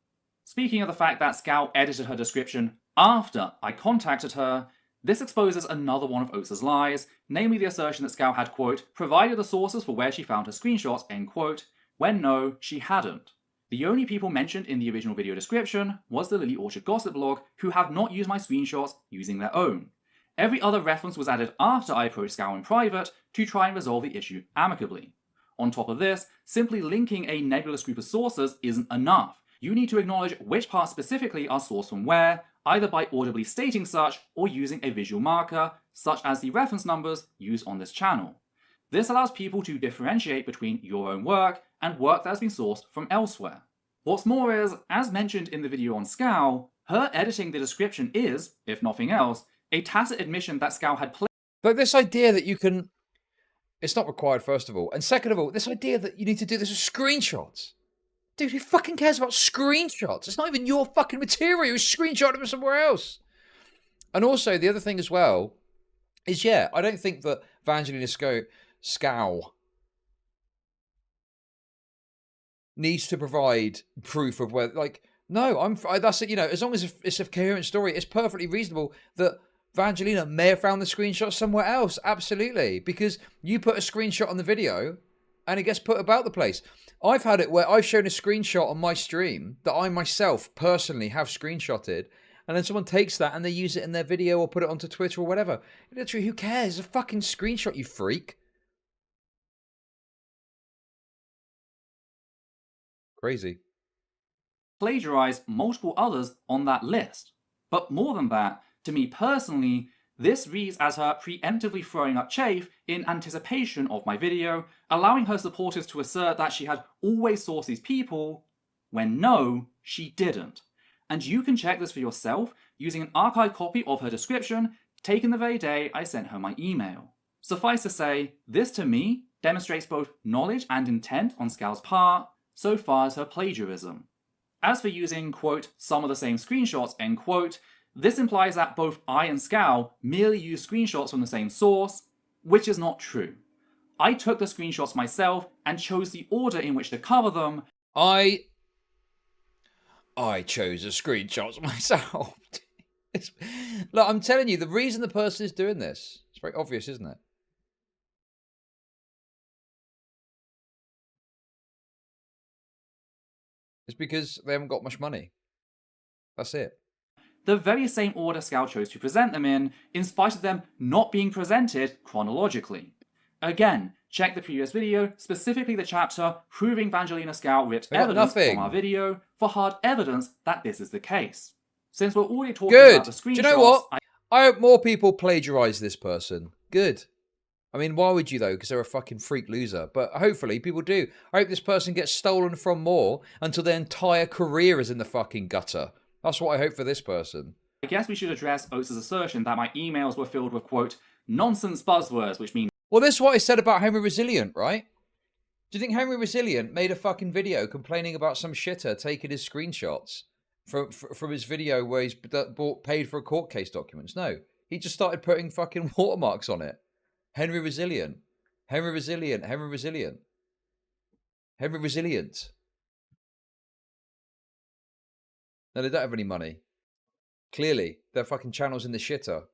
Speaking of the fact that Skov edited her description after I contacted her, this exposes another one of Oates' lies, namely the assertion that Skov had, quote, provided the sources for where she found her screenshots, end quote, when no, she hadn't. The only people mentioned in the original video description was the Lily Orchard Gossip blog, who have not used my screenshots using their own. Every other reference was added after I approached Skov in private to try and resolve the issue amicably. On top of this, simply linking a nebulous group of sources isn't enough. You need to acknowledge which parts specifically are sourced from where, either by audibly stating such or using a visual marker, such as the reference numbers used on this channel. This allows people to differentiate between your own work and work that has been sourced from elsewhere. What's more is, as mentioned in the video on Skov, her editing the description is, if nothing else, a tacit admission that Skov had played. Like this idea that you can... It's not required, first of all. And second of all, this idea that you need to do this with screenshots. Dude, who fucking cares about screenshots? It's not even your fucking material. You screenshot them somewhere else. And also, the other thing as well is, yeah, I don't think that Vangelina Skov needs to provide proof of where, like, no, that's it, you know, as long as it's a coherent story, it's perfectly reasonable that Vangelina may have found the screenshot somewhere else. Absolutely. Because you put a screenshot on the video and it gets put about the place. I've had it where I've shown a screenshot on my stream that I myself personally have screenshotted, and then someone takes that and they use it in their video or put it onto Twitter or whatever. Literally, who cares? It's a fucking screenshot, you freak. Crazy. Plagiarized multiple others on that list. But more than that, to me personally, this reads as her preemptively throwing up chaff in anticipation of my video, allowing her supporters to assert that she had always sourced these people, when no, she didn't. And you can check this for yourself using an archived copy of her description taken the very day I sent her my email. Suffice to say, this to me demonstrates both knowledge and intent on Scow's part, so far as her plagiarism. As for using, quote, some of the same screenshots, end quote, this implies that both I and Scow merely use screenshots from the same source, which is not true. I took the screenshots myself and chose the order in which to cover them. I chose the screenshots myself. Look, I'm telling you, the reason the person is doing this, it's very obvious, isn't it? It's because they haven't got much money. That's it. The very same order Scow chose to present them in spite of them not being presented chronologically. Again, check the previous video, specifically the chapter proving Vangelina Skov ripped evidence from our video for hard evidence that this is the case. Since we're already talking about the screenshots... Do you know what? I hope more people plagiarize this person. Good. I mean, why would you though? Because they're a fucking freak loser. But hopefully people do. I hope this person gets stolen from more until their entire career is in the fucking gutter. That's what I hope for this person. I guess we should address Oates' assertion that my emails were filled with, quote, nonsense buzzwords, which mean... Well, this is what I said about Henry Resilient, right? Do you think Henry Resilient made a fucking video complaining about some shitter taking his screenshots from his video where he's paid for a court case documents? No. He just started putting fucking watermarks on it. Henry Resilient. Henry Resilient. Henry Resilient. Henry Resilient. No, they don't have any money. Clearly, their fucking channel's in the shitter.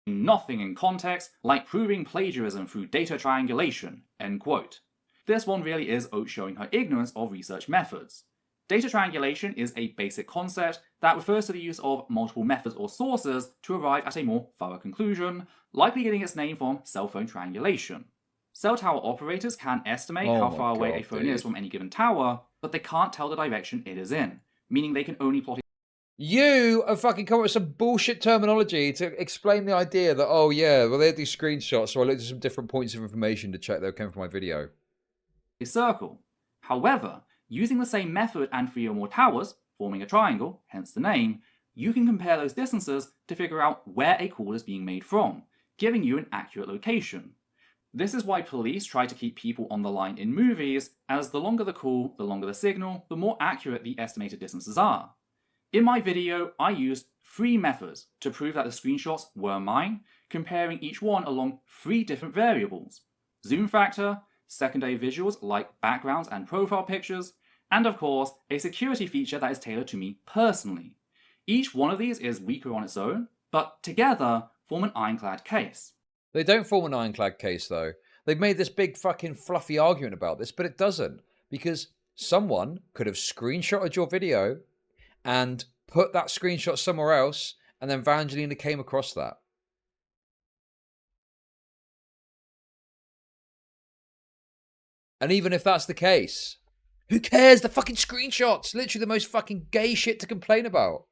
Nothing in context like proving plagiarism through data triangulation, end quote. This one really is Oates showing her ignorance of research methods. Data triangulation is a basic concept that refers to the use of multiple methods or sources to arrive at a more thorough conclusion, likely getting its name from cell phone triangulation. Cell tower operators can estimate how far away a phone is from any given tower, but they can't tell the direction it is in, meaning they can only plot... You have fucking come up with some bullshit terminology to explain the idea that, oh yeah, well they had these screenshots, so I looked at some different points of information to check they came from my video. A circle. However, using the same method and 3 or more towers, forming a triangle, hence the name, you can compare those distances to figure out where a call is being made from, giving you an accurate location. This is why police try to keep people on the line in movies, as the longer the call, the longer the signal, the more accurate the estimated distances are. In my video, I used 3 methods to prove that the screenshots were mine, comparing each one along 3 different variables: zoom factor, secondary visuals like backgrounds and profile pictures, and of course, a security feature that is tailored to me personally. Each one of these is weaker on its own, but together form an ironclad case. They don't form an ironclad case though. They've made this big fucking fluffy argument about this, but it doesn't. Because someone could have screenshotted your video and put that screenshot somewhere else, and then Vangelina came across that. And even if that's the case, who cares? The fucking screenshots! Literally the most fucking gay shit to complain about.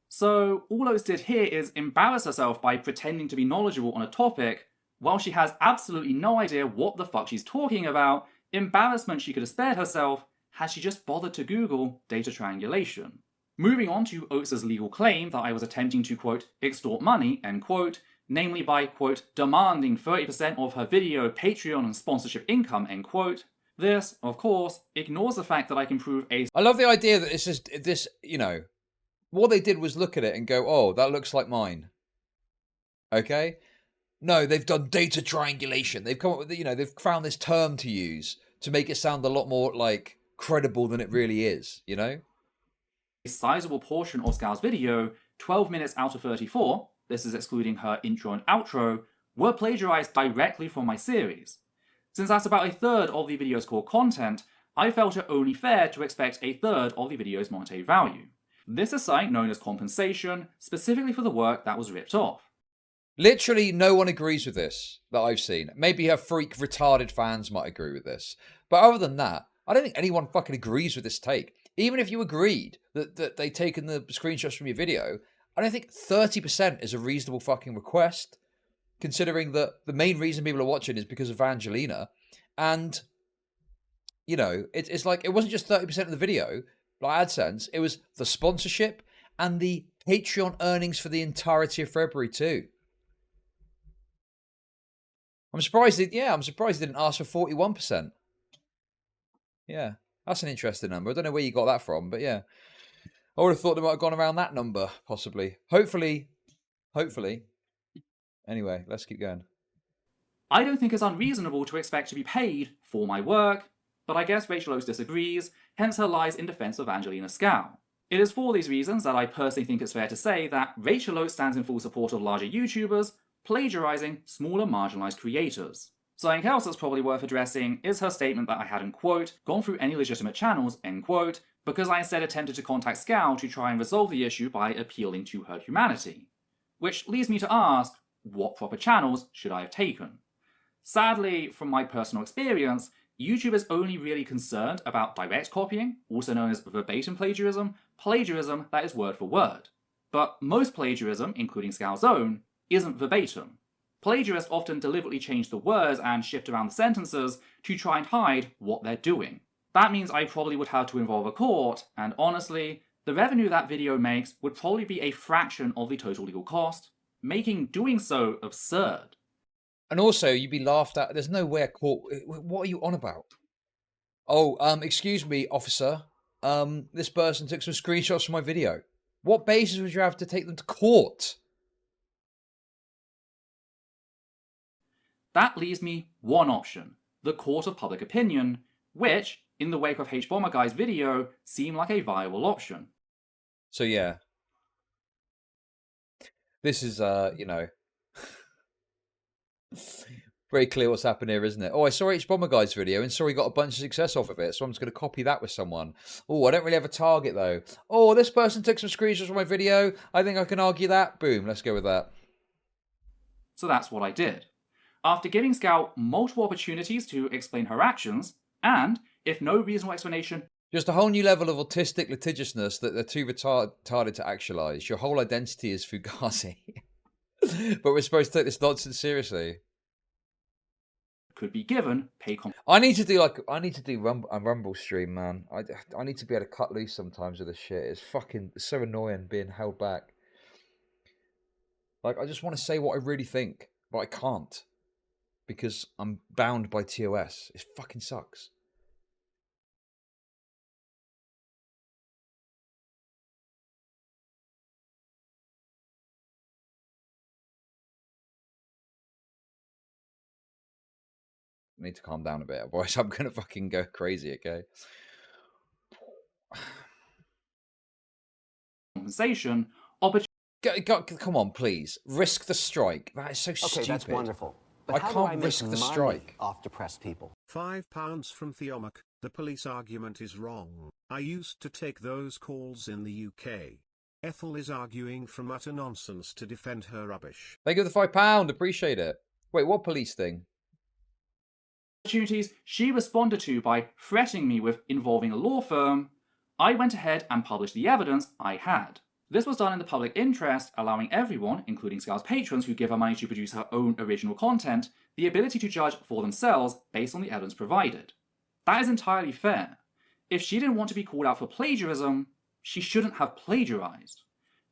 So, all Oates did here is embarrass herself by pretending to be knowledgeable on a topic, while she has absolutely no idea what the fuck she's talking about. Embarrassment she could have spared herself had she just bothered to Google data triangulation. Moving on to Oates' legal claim that I was attempting to, quote, extort money, end quote, namely by, quote, demanding 30% of her video Patreon and sponsorship income, end quote. This, of course, ignores the fact that I can prove a... I love the idea that it's just this, you know, what they did was look at it and go, oh, that looks like mine. Okay? No, they've done data triangulation. They've come up with, you know, they've found this term to use to make it sound a lot more, like, credible than it really is, you know? A sizable portion of Scow's video, 12 minutes out of 34, this is excluding her intro and outro, were plagiarized directly from my series. Since that's about a third of the video's core content, I felt it only fair to expect a third of the video's monetary value. This is something known as compensation, specifically for the work that was ripped off. Literally no one agrees with this that I've seen. Maybe her freak retarded fans might agree with this. But other than that, I don't think anyone fucking agrees with this take. Even if you agreed that they'd taken the screenshots from your video, I don't think 30% is a reasonable fucking request, considering that the main reason people are watching is because of Vangelina. And, you know, it's like, it wasn't just 30% of the video, like AdSense, it was the sponsorship and the Patreon earnings for the entirety of February too. I'm surprised they didn't ask for 41%. Yeah, that's an interesting number. I don't know where you got that from, but yeah. I would have thought they might have gone around that number, possibly. Hopefully. Anyway, let's keep going. I don't think it's unreasonable to expect to be paid for my work, but I guess Rachel Oates disagrees, hence her lies in defense of Vangelina Skov. It is for these reasons that I personally think it's fair to say that Rachel Oates stands in full support of larger YouTubers plagiarizing smaller marginalized creators. Something else that's probably worth addressing is her statement that I hadn't, quote, gone through any legitimate channels, end quote, because I instead attempted to contact Skov to try and resolve the issue by appealing to her humanity. Which leads me to ask, what proper channels should I have taken? Sadly, from my personal experience, YouTube is only really concerned about direct copying, also known as verbatim plagiarism that is word for word. But most plagiarism, including Skov's own, isn't verbatim. Plagiarists often deliberately change the words and shift around the sentences to try and hide what they're doing. That means I probably would have to involve a court, and honestly, the revenue that video makes would probably be a fraction of the total legal cost, making doing so absurd. And also, you'd be laughed at. There's no way a court... What are you on about? Oh, excuse me, officer. This person took some screenshots from my video. What basis would you have to take them to court? That leaves me one option, the court of public opinion, which, in the wake of H-Bomber Guy's video, seemed like a viable option. So yeah. This is, you know... very clear what's happened here, isn't it? Oh, I saw H-Bomber Guy's video and saw he got a bunch of success off of it, so I'm just going to copy that with someone. Oh, I don't really have a target, though. Oh, this person took some screenshots from my video. I think I can argue that. Boom, let's go with that. So that's what I did. After giving Skov multiple opportunities to explain her actions, and, if no reasonable explanation... Just a whole new level of autistic litigiousness that they're too retarded to actualize. Your whole identity is Fugazi. But we're supposed to take this nonsense seriously. Could be given I need to do a Rumble stream, man. I need to be able to cut loose sometimes with this shit. It's so annoying being held back. Like, I just want to say what I really think, but I can't. Because I'm bound by TOS. It fucking sucks. I need to calm down a bit, otherwise I'm gonna fucking go crazy, okay? Compensation, come on, please. Risk the strike. That is so stupid. Okay, that's wonderful. But I how can't do I make risk the money strike. off depressed people? £5 from Theomac. The police argument is wrong. I used to take those calls in the UK. Ethel is arguing from utter nonsense to defend her rubbish. Thank you for the £5. Appreciate it. Wait, what police thing? Opportunities she responded to by threatening me with involving a law firm, I went ahead and published the evidence I had. This was done in the public interest, allowing everyone, including Skov's patrons who give her money to produce her own original content, the ability to judge for themselves based on the evidence provided. That is entirely fair. If she didn't want to be called out for plagiarism, she shouldn't have plagiarized.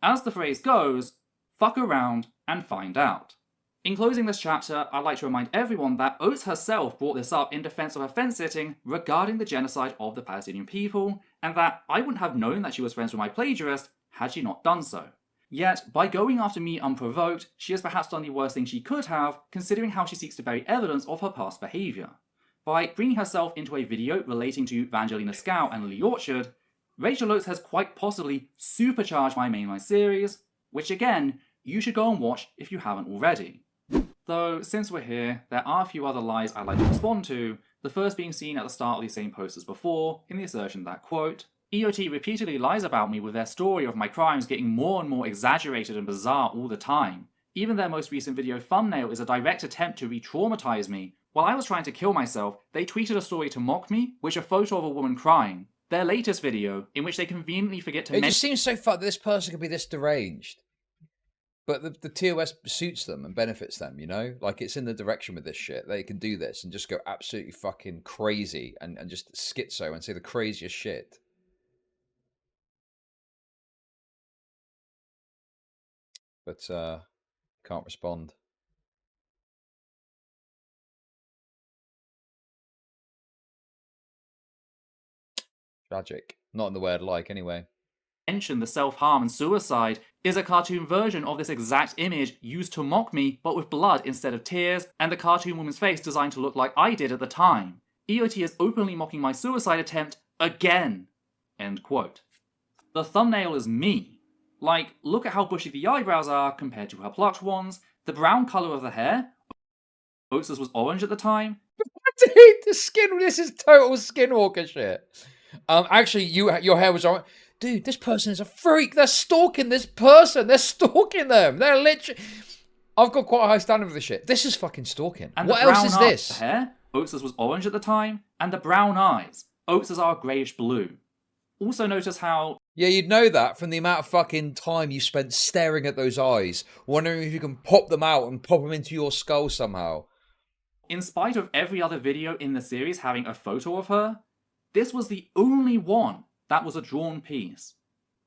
As the phrase goes, fuck around and find out. In closing this chapter, I'd like to remind everyone that Oates herself brought this up in defense of her fence-sitting regarding the genocide of the Palestinian people, and that I wouldn't have known that she was friends with my plagiarist had she not done so. Yet, by going after me unprovoked, she has perhaps done the worst thing she could have, considering how she seeks to bury evidence of her past behaviour. By bringing herself into a video relating to Vangelina Skov and Lily Orchard, Rachel Oates has quite possibly supercharged my mainline series, which again, you should go and watch if you haven't already. Though, since we're here, there are a few other lies I'd like to respond to, the first being seen at the start of the same post as before, in the assertion that, quote, EOT repeatedly lies about me with their story of my crimes getting more and more exaggerated and bizarre all the time. Even their most recent video thumbnail is a direct attempt to re-traumatize me. While I was trying to kill myself, they tweeted a story to mock me, which a photo of a woman crying. Their latest video, in which they conveniently forget to It just seems so fucked that this person could be this deranged. But the TOS suits them and benefits them, you know? Like, it's in the direction with this shit. They can do this and just go absolutely fucking crazy and just schizo and say the craziest shit. But, can't respond. Tragic. Not in the way I'd like, anyway. mention the self-harm and suicide is a cartoon version of this exact image used to mock me, but with blood instead of tears, and the cartoon woman's face designed to look like I did at the time. EOT is openly mocking my suicide attempt again. End quote. The thumbnail is me. Like, look at how bushy the eyebrows are compared to her plucked ones, the brown colour of the hair. Oats was orange at the time. Dude, this is total skinwalker shit. Actually, your hair was orange. Dude, this person is a freak. They're stalking this person. They're stalking them. They're literally... I've got quite a high standard for this shit. This is fucking stalking. And what else is this? The hair, Oats was orange at the time, and the brown eyes. Oats are greyish blue. Also notice how... Yeah, you'd know that from the amount of fucking time you spent staring at those eyes, wondering if you can pop them out and pop them into your skull somehow. In spite of every other video in the series having a photo of her, this was the only one that was a drawn piece.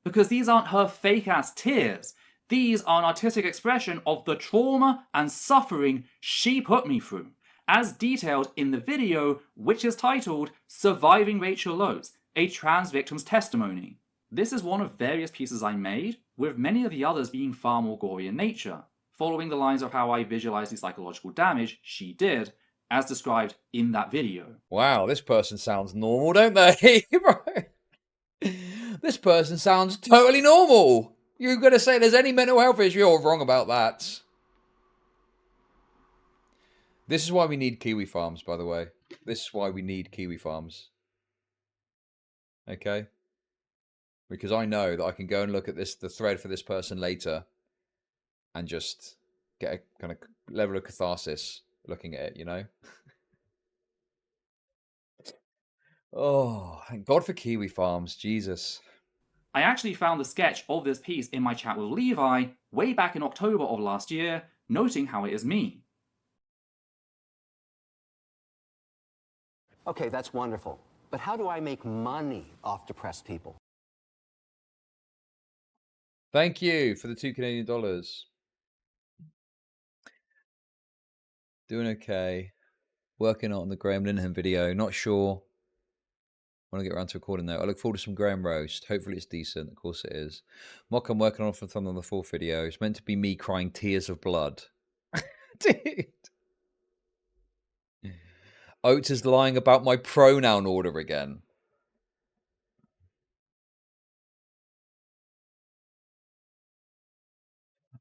Because these aren't her fake-ass tears. These are an artistic expression of the trauma and suffering she put me through, as detailed in the video, which is titled Surviving Rachel Oates, a Trans Victim's Testimony. This is one of various pieces I made, with many of the others being far more gory in nature, following the lines of how I visualized the psychological damage she did, as described in that video. Wow, this person sounds normal, don't they? This person sounds totally normal. You're going to say there's any mental health issue? You're wrong about that. This is why we need kiwi farms, by the way. This is why we need kiwi farms. Okay? Because I know that I can go and look at the thread for this person later and just get a kind of level of catharsis looking at it, you know? Oh, thank God for kiwi farms, Jesus. I actually found the sketch of this piece in my chat with Levi way back in October of last year, noting how it is me. Okay, that's wonderful. But how do I make money off depressed people? Thank you for the $2 Canadian. Doing okay. Working on the Graham Linehan video. Not sure. When I get around to recording though. I look forward to some Graham roast. Hopefully it's decent. Of course it is. Mock I'm working on for the on the fourth video. It's meant to be me crying tears of blood. Dude. Oates is lying about my pronoun order again.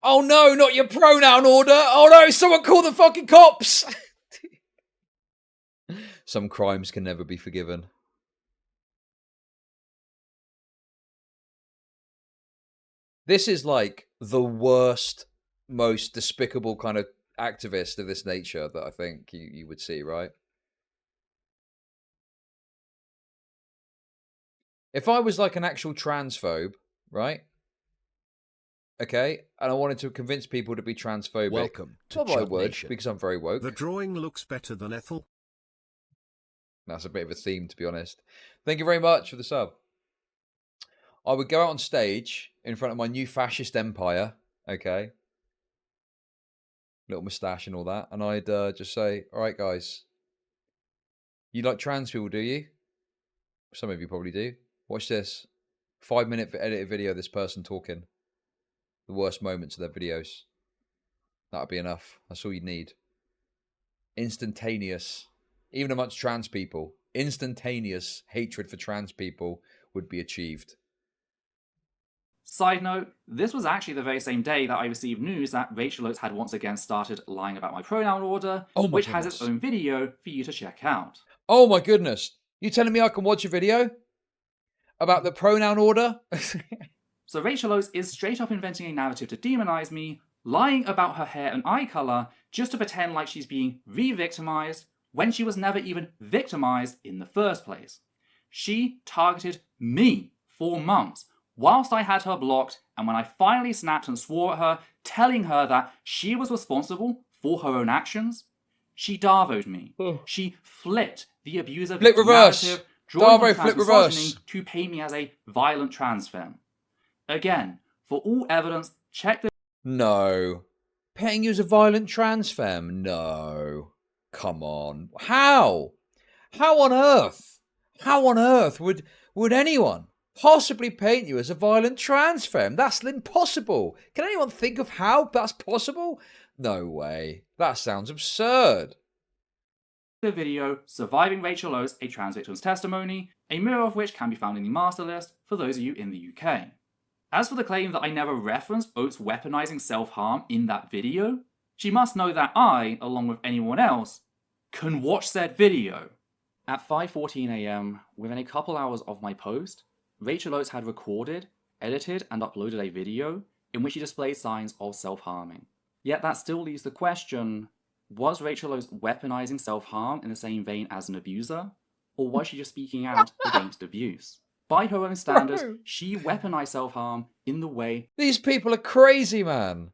Oh no, not your pronoun order. Oh no, someone call the fucking cops. Some crimes can never be forgiven. This is like the worst, most despicable kind of activist of this nature that I think you would see, right? If I was like an actual transphobe, right? Okay, and I wanted to convince people to be transphobic. Welcome to Not that I Chud would, Nation. because I'm very woke. The drawing looks better than Ethel. That's a bit of a theme, to be honest. Thank you very much for the sub. I would go out on stage in front of my new fascist empire, okay? Little moustache and all that. And I'd just say, all right, guys. You like trans people, do you? Some of you probably do. Watch this. 5-minute edited video of this person talking. The worst moments of their videos. That'd be enough. That's all you need. Instantaneous. Even amongst trans people. Instantaneous hatred for trans people would be achieved. Side note, this was actually the very same day that I received news that Rachel Oates had once again started lying about my pronoun order, Oh my which has its goodness. own video for you to check out. Oh my goodness. You telling me I can watch a video about the pronoun order? So Rachel Oates is straight up inventing a narrative to demonize me, lying about her hair and eye colour just to pretend like she's being re-victimized when she was never even victimized in the first place. She targeted me for months whilst I had her blocked, and when I finally snapped and swore at her, telling her that she was responsible for her own actions, she darvoed me. She flipped the abuser Flip victim reverse. narrative, drawing Darvo, on flip trans reverse. misogyny to paint me as a violent trans femme. Again, for all evidence, check the No. Painting you as a violent trans femme? No. Come on. How? How on earth? How on earth would anyone possibly paint you as a violent trans femme? That's impossible. Can anyone think of how that's possible? No way. That sounds absurd. video Surviving Rachel Oates, a Trans Victim's Testimony, a mirror of which can be found in the master list for those of you in the UK. As for the claim that I never referenced Oates weaponizing self-harm in that video, she must know that I, along with anyone else, can watch said video. At 5:14 AM, within a couple hours of my post, Rachel Oates had recorded, edited, and uploaded a video in which she displayed signs of self-harming. Yet that still leaves the question, was Rachel Oates weaponizing self-harm in the same vein as an abuser, or was she just speaking out against abuse? By her own standards, Bro. she weaponized self-harm in the way These people are crazy, man.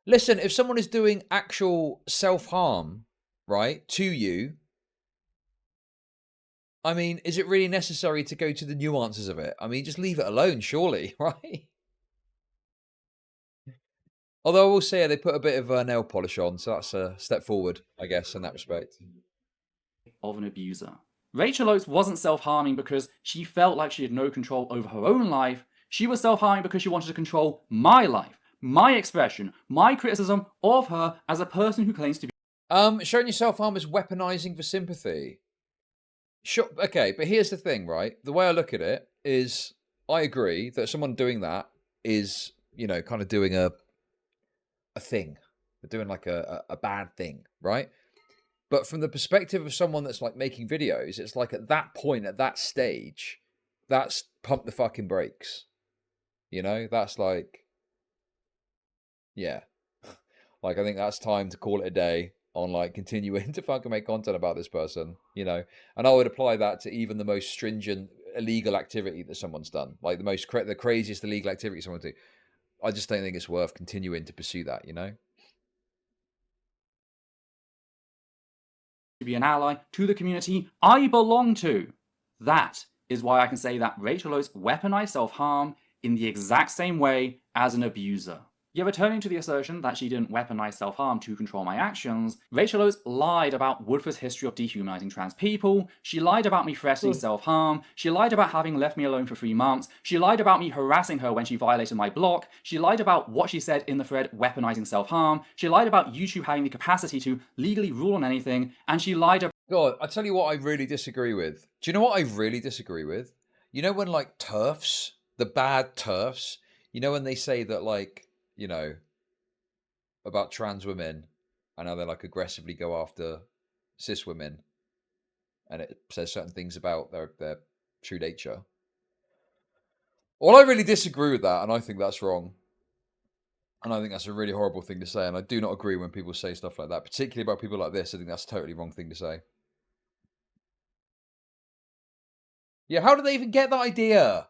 Listen, if someone is doing actual self-harm, right, to you, I mean, is it really necessary to go to the nuances of it? I mean, just leave it alone, surely, right? Although I will say they put a bit of nail polish on, so that's a step forward, I guess, in that respect. of an abuser. Rachel Oates wasn't self-harming because she felt like she had no control over her own life. She was self-harming because she wanted to control my life, my expression, my criticism of her as a person who claims to be Showing your self-harm as weaponizing for sympathy. Sure, okay, but here's the thing, right? The way I look at it is, I agree that someone doing that is, you know, kind of doing a thing. They're doing like a bad thing, right? But from the perspective of someone that's like making videos, it's like at that point, at that stage, that's pump the fucking brakes. You know, that's like, yeah. Like, I think that's time to call it a day on like continuing to fucking make content about this person, you know? And I would apply that to even the most stringent illegal activity that someone's done, like the craziest illegal activity someone do. I just don't think it's worth continuing to pursue that, you know? an ally to the community I belong to. That is why I can say that Rachel Oates weaponized self-harm in the exact same way as an abuser. Yet returning to the assertion that she didn't weaponize self-harm to control my actions, Rachel Oates lied about Woodford's history of dehumanizing trans people, she lied about me threatening self-harm, she lied about having left me alone for 3 months, she lied about me harassing her when she violated my block, she lied about what she said in the thread weaponizing self-harm, she lied about YouTube having the capacity to legally rule on anything, and she lied about God, I tell you what I really disagree with. Do you know what I really disagree with? You know when like TERFs, the bad TERFs, you know when they say that like, you know, about trans women and how they like aggressively go after cis women, and it says certain things about their true nature. Well, I really disagree with that, and I think that's wrong. And I think that's a really horrible thing to say, and I do not agree when people say stuff like that, particularly about people like this. I think that's a totally wrong thing to say. Yeah, how did they even get that idea?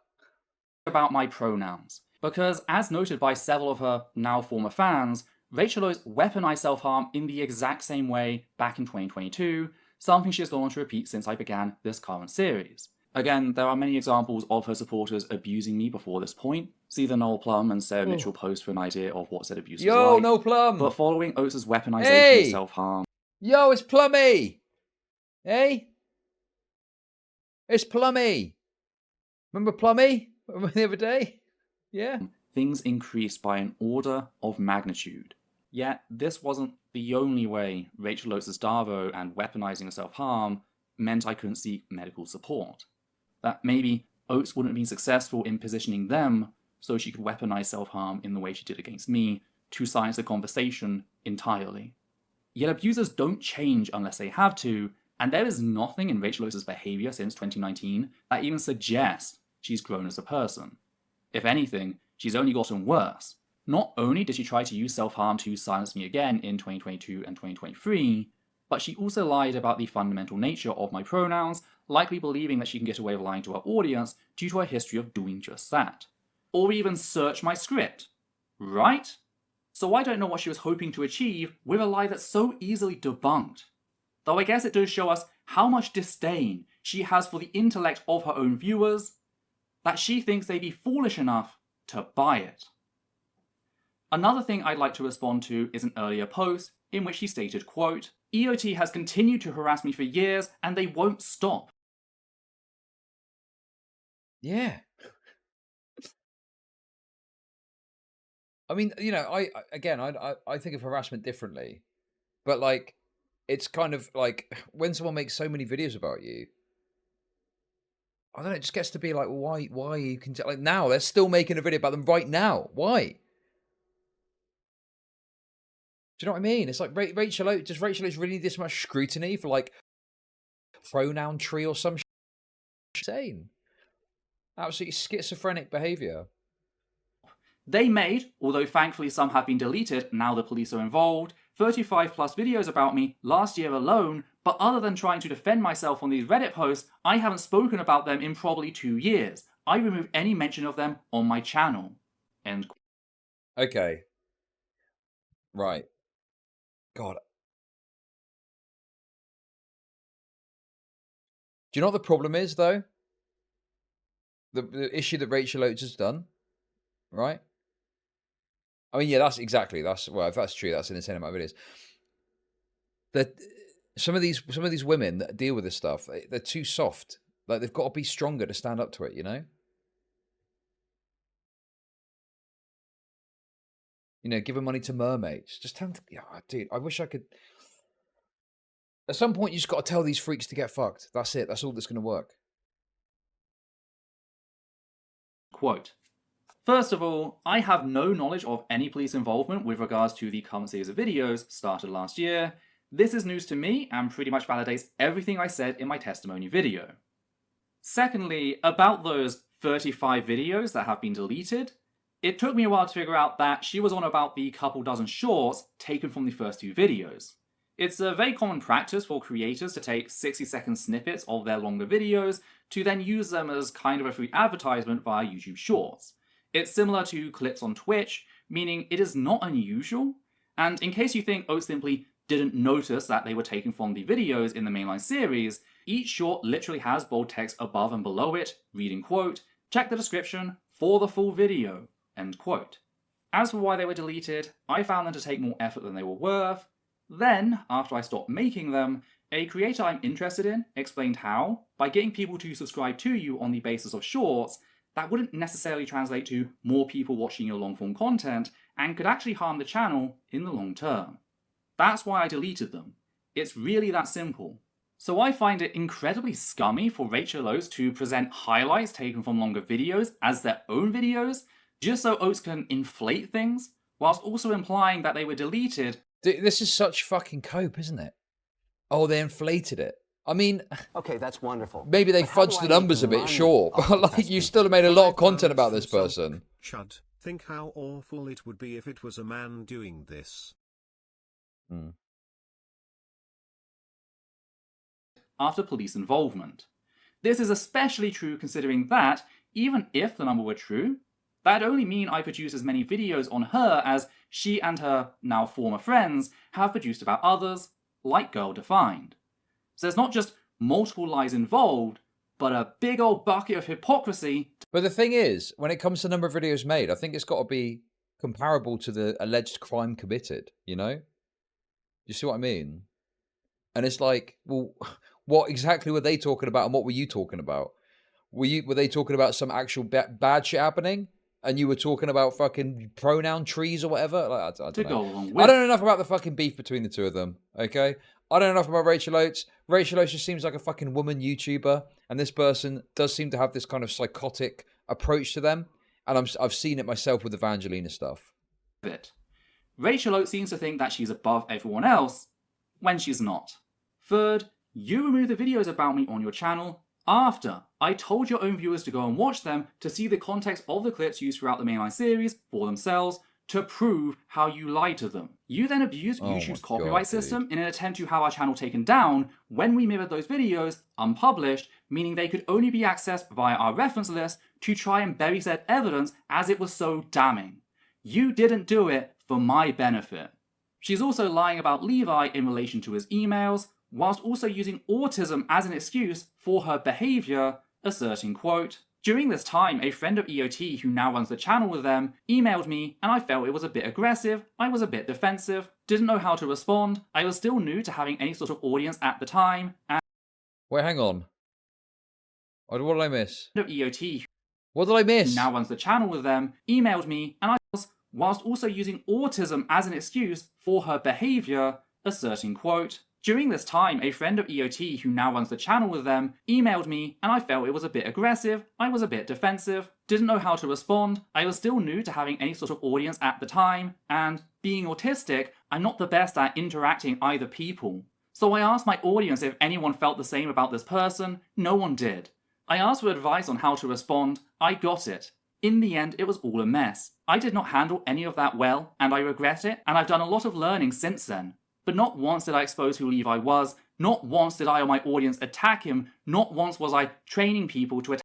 about my pronouns. Because, as noted by several of her now former fans, Rachel Oates weaponized self-harm in the exact same way back in 2022, something she has gone on to repeat since I began this current series. Again, there are many examples of her supporters abusing me before this point. See the Noel Plum and Sarah Mitchell post for an idea of what said abuse was Yo, like. no Plum. But following Oates' weaponization Hey! of self-harm, Yo, it's Plummy. Hey? It's Plummy. Remember Plummy? The other day? Yeah. things increased by an order of magnitude. Yet, this wasn't the only way Rachel Oates' Darvo and weaponizing of self-harm meant I couldn't seek medical support. That maybe Oates wouldn't have been successful in positioning them so she could weaponize self-harm in the way she did against me to silence the conversation entirely. Yet abusers don't change unless they have to, and there is nothing in Rachel Oates' behavior since 2019 that even suggests she's grown as a person. If anything, she's only gotten worse. Not only did she try to use self-harm to silence me again in 2022 and 2023, but she also lied about the fundamental nature of my pronouns, likely believing that she can get away with lying to her audience due to her history of doing just that. Or even search my script. Right? So I don't know what she was hoping to achieve with a lie that's so easily debunked. Though I guess it does show us how much disdain she has for the intellect of her own viewers, that she thinks they'd be foolish enough to buy it. Another thing I'd like to respond to is an earlier post in which she stated, quote, "EOT has continued to harass me for years and they won't stop." Yeah. I mean, you know, I think of harassment differently, but like, it's kind of like when someone makes so many videos about you, I don't know, it just gets to be like, why are you like now they're still making a video about them right now? Why? Do you know what I mean? It's like Rachel Oates, does Rachel Oates really need this much scrutiny for like pronoun tree or some insane? Absolutely schizophrenic behavior. They made, although thankfully some have been deleted now the police are involved, 35 plus videos about me last year alone, but other than trying to defend myself on these Reddit posts, I haven't spoken about them in probably 2 years. I removed any mention of them on my channel. End. Okay. Right. God. Do you know what the problem is, though? The issue that Rachel Oates has done, right? I mean, yeah, well, if that's true, that's an insane amount of videos. That some of these women that deal with this stuff, they're too soft. Like, they've got to be stronger to stand up to it, you know? You know, giving money to mermaids. Just tell them to, yeah, dude, I wish I could. At some point, you just got to tell these freaks to get fucked. That's it. That's all that's going to work. Quote, "First of all, I have no knowledge of any police involvement with regards to the current series of videos started last year. This is news to me and pretty much validates everything I said in my testimony video. Secondly, about those 35 videos that have been deleted, it took me a while to figure out that she was on about the couple dozen shorts taken from the first 2 videos. It's a very common practice for creators to take 60-second snippets of their longer videos to then use them as kind of a free advertisement via YouTube Shorts. It's similar to clips on Twitch, meaning it is not unusual, and in case you think Oates simply didn't notice that they were taken from the videos in the mainline series, each short literally has bold text above and below it, reading, quote, "Check the description for the full video," end quote. As for why they were deleted, I found them to take more effort than they were worth. Then, after I stopped making them, a creator I'm interested in explained how, by getting people to subscribe to you on the basis of shorts, that wouldn't necessarily translate to more people watching your long-form content and could actually harm the channel in the long term. That's why I deleted them. It's really that simple. So I find it incredibly scummy for Rachel Oates to present highlights taken from longer videos as their own videos, just so Oates can inflate things, whilst also implying that they were deleted. This is such fucking cope, isn't it? Oh, they inflated it. I mean, Okay, that's wonderful. maybe they But how do fudged I the make numbers a bit money short, off but the like you people? still have made a lot of 5 content about pounds this from person. Chud, think how awful it would be if it was a man doing this. After police involvement. This is especially true considering that, even if the number were true, that'd only mean I produced as many videos on her as she and her now former friends have produced about others, like Girl Defined. So there's not just multiple lies involved, but a big old bucket of hypocrisy. But the thing is, when it comes to the number of videos made, I think it's got to be comparable to the alleged crime committed, you know? You see what I mean? And it's like, well, what exactly were they talking about and what were you talking about? Were they talking about some actual bad shit happening? And you were talking about fucking pronoun trees or whatever? Like, I don't know. go along with. I don't know enough about the fucking beef between the two of them, okay? I don't know enough about Rachel Oates. Rachel Oates just seems like a fucking woman YouTuber, and this person does seem to have this kind of psychotic approach to them, and I've seen it myself with the Vangelina stuff. Rachel Oates seems to think that she's above everyone else, when she's not. Third, you removed the videos about me on your channel after I told your own viewers to go and watch them to see the context of the clips used throughout the mainline series for themselves to prove how you lied to them. You then abused YouTube's copyright system in an attempt to have our channel taken down when we mirrored those videos unpublished, meaning they could only be accessed via our reference list to try and bury said evidence as it was so damning. You didn't do it for my benefit. She's also lying about Levi in relation to his emails, whilst also using autism as an excuse for her behaviour, asserting, quote, "During this time, a friend of EOT who now runs the channel with them emailed me and I felt it was a bit aggressive, I was a bit defensive, didn't know how to respond, I was still new to having any sort of audience at the time, and..." Wait, hang on. What did I miss? Of EOT What did I miss? who now runs the channel with them emailed me and I was, whilst also using autism as an excuse for her behaviour, asserting, quote, "During this time, a friend of EOT who now runs the channel with them emailed me and I felt it was a bit aggressive, I was a bit defensive, didn't know how to respond, I was still new to having any sort of audience at the time, and being autistic, I'm not the best at interacting either people. So I asked my audience if anyone felt the same about this person, no one did. I asked for advice on how to respond, I got it. In the end, it was all a mess. I did not handle any of that well, and I regret it, and I've done a lot of learning since then. But not once did I expose who Levi was, not once did I or my audience attack him, not once was I training people to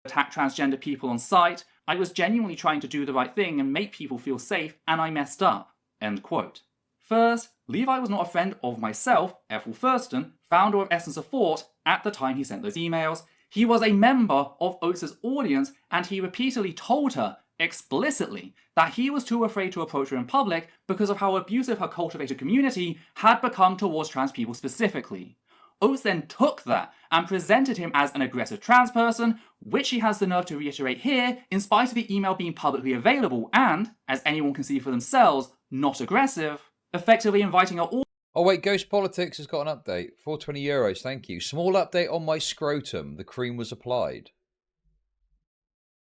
attack transgender people on site. I was genuinely trying to do the right thing and make people feel safe, and I messed up." End quote. First, Levi was not a friend of myself, Ethel Thurston, founder of Essence of Thought, at the time he sent those emails. He was a member of Oates' audience, and he repeatedly told her, explicitly, that he was too afraid to approach her in public because of how abusive her cultivated community had become towards trans people specifically. Oates then took that and presented him as an aggressive trans person, which he has the nerve to reiterate here, in spite of the email being publicly available and, as anyone can see for themselves, not aggressive, effectively inviting her all. Oh wait, Ghost Politics has got an update. €420, thank you. Small update on my scrotum. The cream was applied.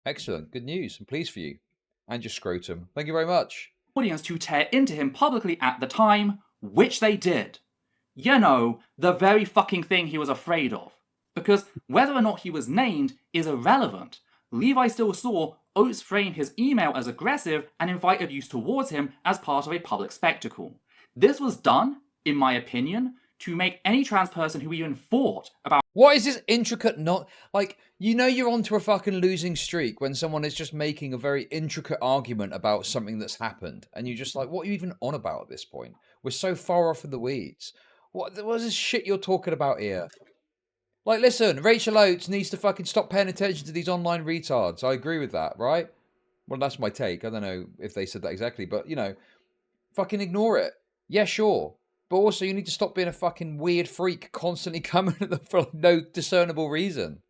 Excellent, good news. I'm pleased for you. And your scrotum. Thank you very much. Audience to tear into him publicly at the time, which they did. You know, the very fucking thing he was afraid of. Because whether or not he was named is irrelevant. Levi still saw Oates frame his email as aggressive and invite abuse towards him as part of a public spectacle. This was done, in my opinion, to make any trans person who even thought about... What is this intricate not... Like, you know you're onto a fucking losing streak when someone is just making a very intricate argument about something that's happened. And you're just like, what are you even on about at this point? We're so far off in the weeds. What is this shit you're talking about here? Like, listen, Rachel Oates needs to fucking stop paying attention to these online retards. I agree with that, right? Well, that's my take. I don't know if they said that exactly, but, you know, fucking ignore it. Yeah, sure. But also, you need to stop being a fucking weird freak constantly coming at them for no discernible reason.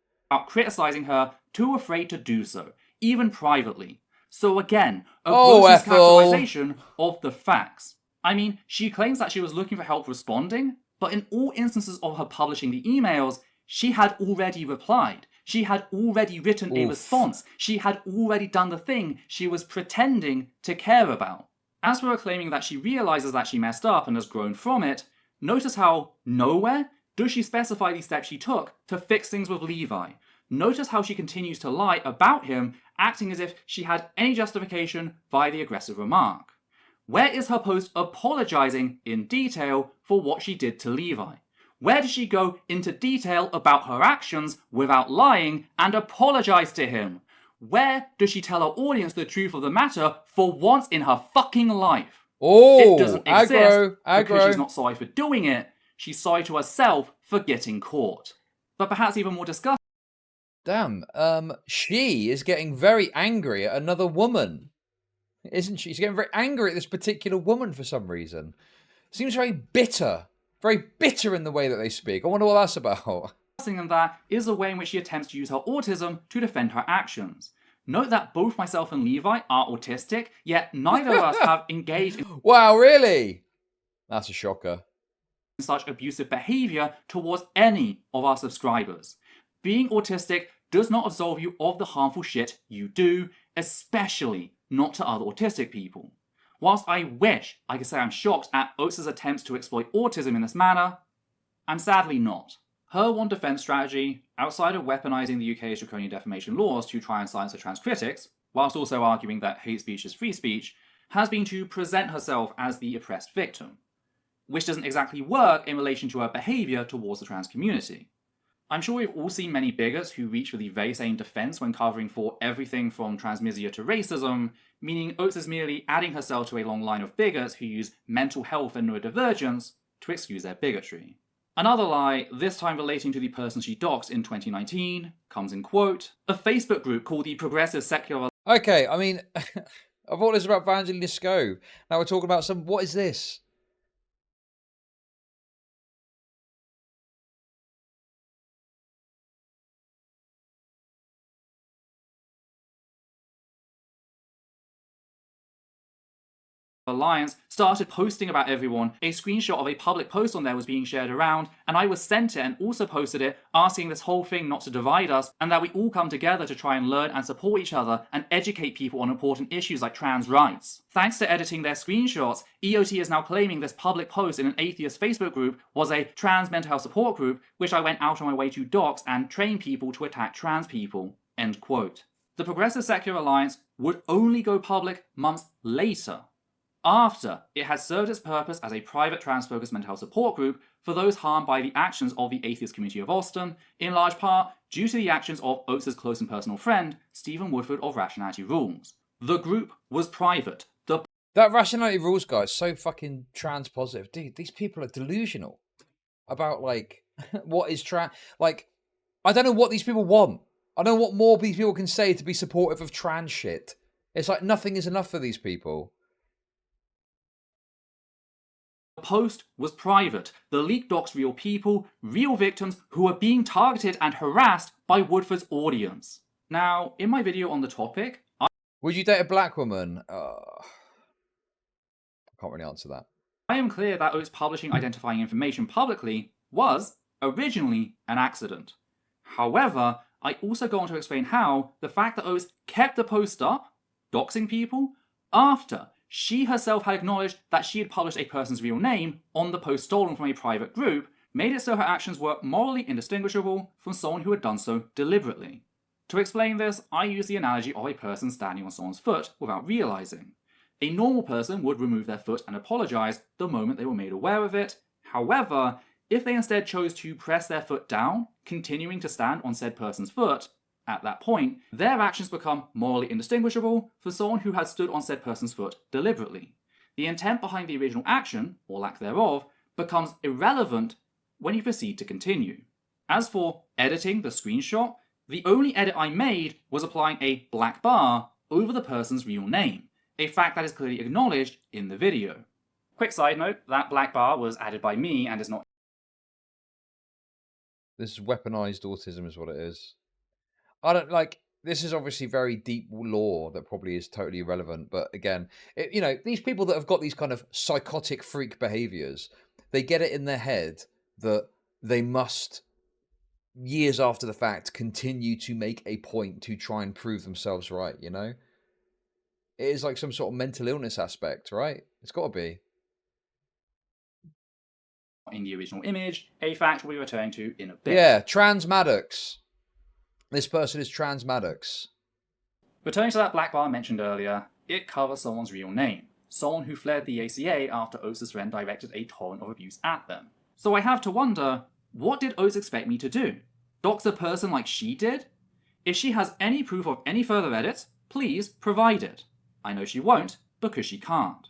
Criticising her, too afraid to do so, even privately. So again, a gross characterisation of the facts. I mean, she claims that she was looking for help responding, but in all instances of her publishing the emails, she had already replied. She had already written a response. She had already done the thing she was pretending to care about. As for her claiming that she realises that she messed up and has grown from it, notice how nowhere does she specify the steps she took to fix things with Levi. Notice how she continues to lie about him, acting as if she had any justification via the aggressive remark. Where is her post apologising in detail for what she did to Levi? Where does she go into detail about her actions without lying and apologise to him? Where does she tell her audience the truth of the matter for once in her fucking life? Oh, it doesn't exist because she's not sorry for doing it. She's sorry to herself for getting caught. But perhaps even more disgusting. Damn, she is getting very angry at another woman. Isn't she? She's getting very angry at this particular woman for some reason. Seems very bitter. Very bitter in the way that they speak. I wonder what that's about. Than that is the way in which she attempts to use her autism to defend her actions. Note that both myself and Levi are autistic, yet neither of us have engaged in Wow, really? That's a shocker. such abusive behavior towards any of our subscribers. Being autistic does not absolve you of the harmful shit you do, especially not to other autistic people. Whilst I wish I could say I'm shocked at Oates' attempts to exploit autism in this manner, I'm sadly not. Her one defense strategy, outside of weaponizing the UK's draconian defamation laws to try and silence her trans critics, whilst also arguing that hate speech is free speech, has been to present herself as the oppressed victim, which doesn't exactly work in relation to her behaviour towards the trans community. I'm sure we've all seen many bigots who reach for the very same defence when covering for everything from transmisia to racism, meaning Oates is merely adding herself to a long line of bigots who use mental health and neurodivergence to excuse their bigotry. Another lie, this time relating to the person she doxed in 2019, comes in quote, a Facebook group called the Progressive Secular... Okay, I mean, I thought this was about Vangelina Skov. Now we're talking about some... What is this? Alliance started posting about everyone. A screenshot of a public post on there was being shared around, and I was sent it and also posted it, asking this whole thing not to divide us, and that we all come together to try and learn and support each other and educate people on important issues like trans rights. Thanks to editing their screenshots, EOT is now claiming this public post in an atheist Facebook group was a trans mental health support group, which I went out on my way to dox and train people to attack trans people. End quote. The Progressive Secular Alliance would only go public months later, after it had served its purpose as a private trans-focused mental health support group for those harmed by the actions of the atheist community of Alston, in large part due to the actions of Oates' close and personal friend, Stephen Woodford of Rationality Rules. The group was private. That Rationality Rules guy is so fucking trans positive. Dude, these people are delusional about, like, what is trans... Like, I don't know what these people want. I don't know what more these people can say to be supportive of trans shit. It's like nothing is enough for these people. The post was private. The leak docs real people, real victims who were being targeted and harassed by Woodford's audience. Now, in my video on the topic, Would you date a black woman? I can't really answer that. I am clear that Oates publishing identifying information publicly was originally an accident. However, I also go on to explain how the fact that Oates kept the post up, doxing people, after she herself had acknowledged that she had published a person's real name on the post stolen from a private group, made it so her actions were morally indistinguishable from someone who had done so deliberately. To explain this, I use the analogy of a person standing on someone's foot without realising. A normal person would remove their foot and apologise the moment they were made aware of it. However, if they instead chose to press their foot down, continuing to stand on said person's foot, at that point, their actions become morally indistinguishable for someone who had stood on said person's foot deliberately. The intent behind the original action, or lack thereof, becomes irrelevant when you proceed to continue. As for editing the screenshot, the only edit I made was applying a black bar over the person's real name, a fact that is clearly acknowledged in the video. Quick side note, that black bar was added by me and is not... This is weaponized autism is what it is. I don't like, this is obviously very deep lore that probably is totally irrelevant. But again, you know, these people that have got these kind of psychotic freak behaviors, they get it in their head that they must, years after the fact, continue to make a point to try and prove themselves right, you know? It is like some sort of mental illness aspect, right? It's got to be. In the original image, a fact we'll be returning to in a bit. Yeah, trans Maddox. This person is trans Maddox. Returning to that black bar mentioned earlier, it covers someone's real name. Someone who fled the ACA after Oates' friend directed a torrent of abuse at them. So I have to wonder, what did Oates expect me to do? Dox a person like she did? If she has any proof of any further edits, please provide it. I know she won't, because she can't.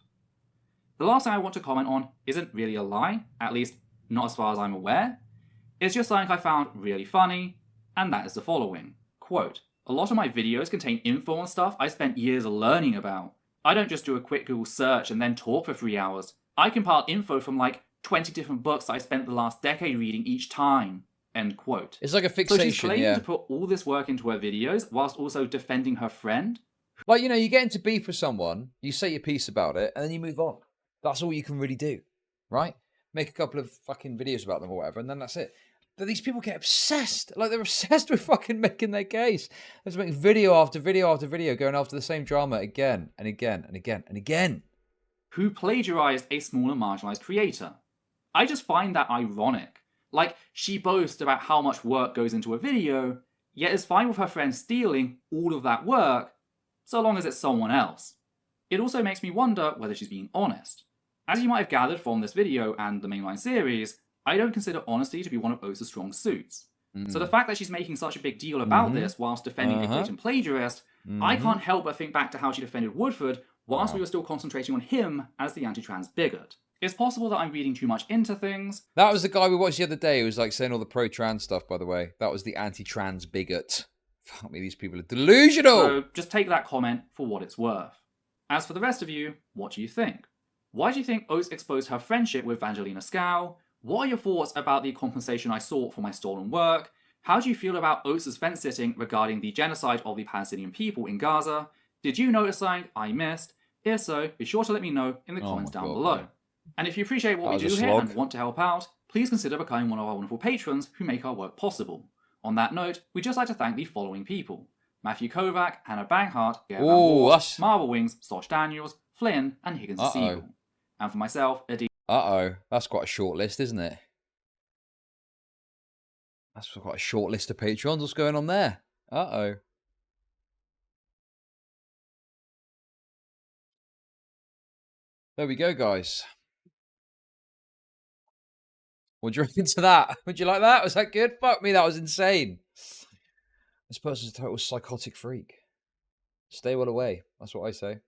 The last thing I want to comment on isn't really a lie, at least not as far as I'm aware. It's just something I found really funny, and that is the following. Quote, a lot of my videos contain info on stuff I spent years learning about. I don't just do a quick Google search and then talk for 3 hours. I compile info from like 20 different books that I spent the last decade reading each time, end quote. It's like a So fixation, she's claiming yeah. to put all this work into her videos whilst also defending her friend? Like, you know, you get into beef with someone, you say your piece about it, and then you move on. That's all you can really do, right? Make a couple of fucking videos about them or whatever, and then that's it. But these people get obsessed. Like, they're obsessed with fucking making their case. They're just making video after video after video, going after the same drama again and again and again and again. Who plagiarized a smaller marginalized creator? I just find that ironic. Like, she boasts about how much work goes into a video, yet is fine with her friend stealing all of that work, so long as it's someone else. It also makes me wonder whether she's being honest. As you might have gathered from this video and the mainline series, I don't consider honesty to be one of Oates' strong suits. So the fact that she's making such a big deal about this whilst defending a blatant plagiarist, I can't help but think back to how she defended Woodford whilst we were still concentrating on him as the anti-trans bigot. It's possible that I'm reading too much into things. That was the guy we watched the other day who was like saying all the pro-trans stuff, by the way. That was the anti-trans bigot. Fuck me, these people are delusional! So just take that comment for what it's worth. As for the rest of you, what do you think? Why do you think Oates exposed her friendship with Vangelina Skov? What are your thoughts about the compensation I sought for my stolen work? How do you feel about Oates' fence sitting regarding the genocide of the Palestinian people in Gaza? Did you notice something I missed? If so, be sure to let me know in the comments down below. Man. And if you appreciate what we do here and want to help out, please consider becoming one of our wonderful patrons who make our work possible. On that note, we'd just like to thank the following people: Matthew Kovac, Hannah Banghart, Gareth Marble Wings, Sosh Daniels, Flynn, and Higgins Siegel. And for myself, Adi. That's quite a short list, isn't it? That's quite a short list of patrons. What's going on there? There we go, guys. What do you reckon to that? Would you like that? Was that good? Fuck me, that was insane. This person's a total psychotic freak. Stay well away. That's what I say.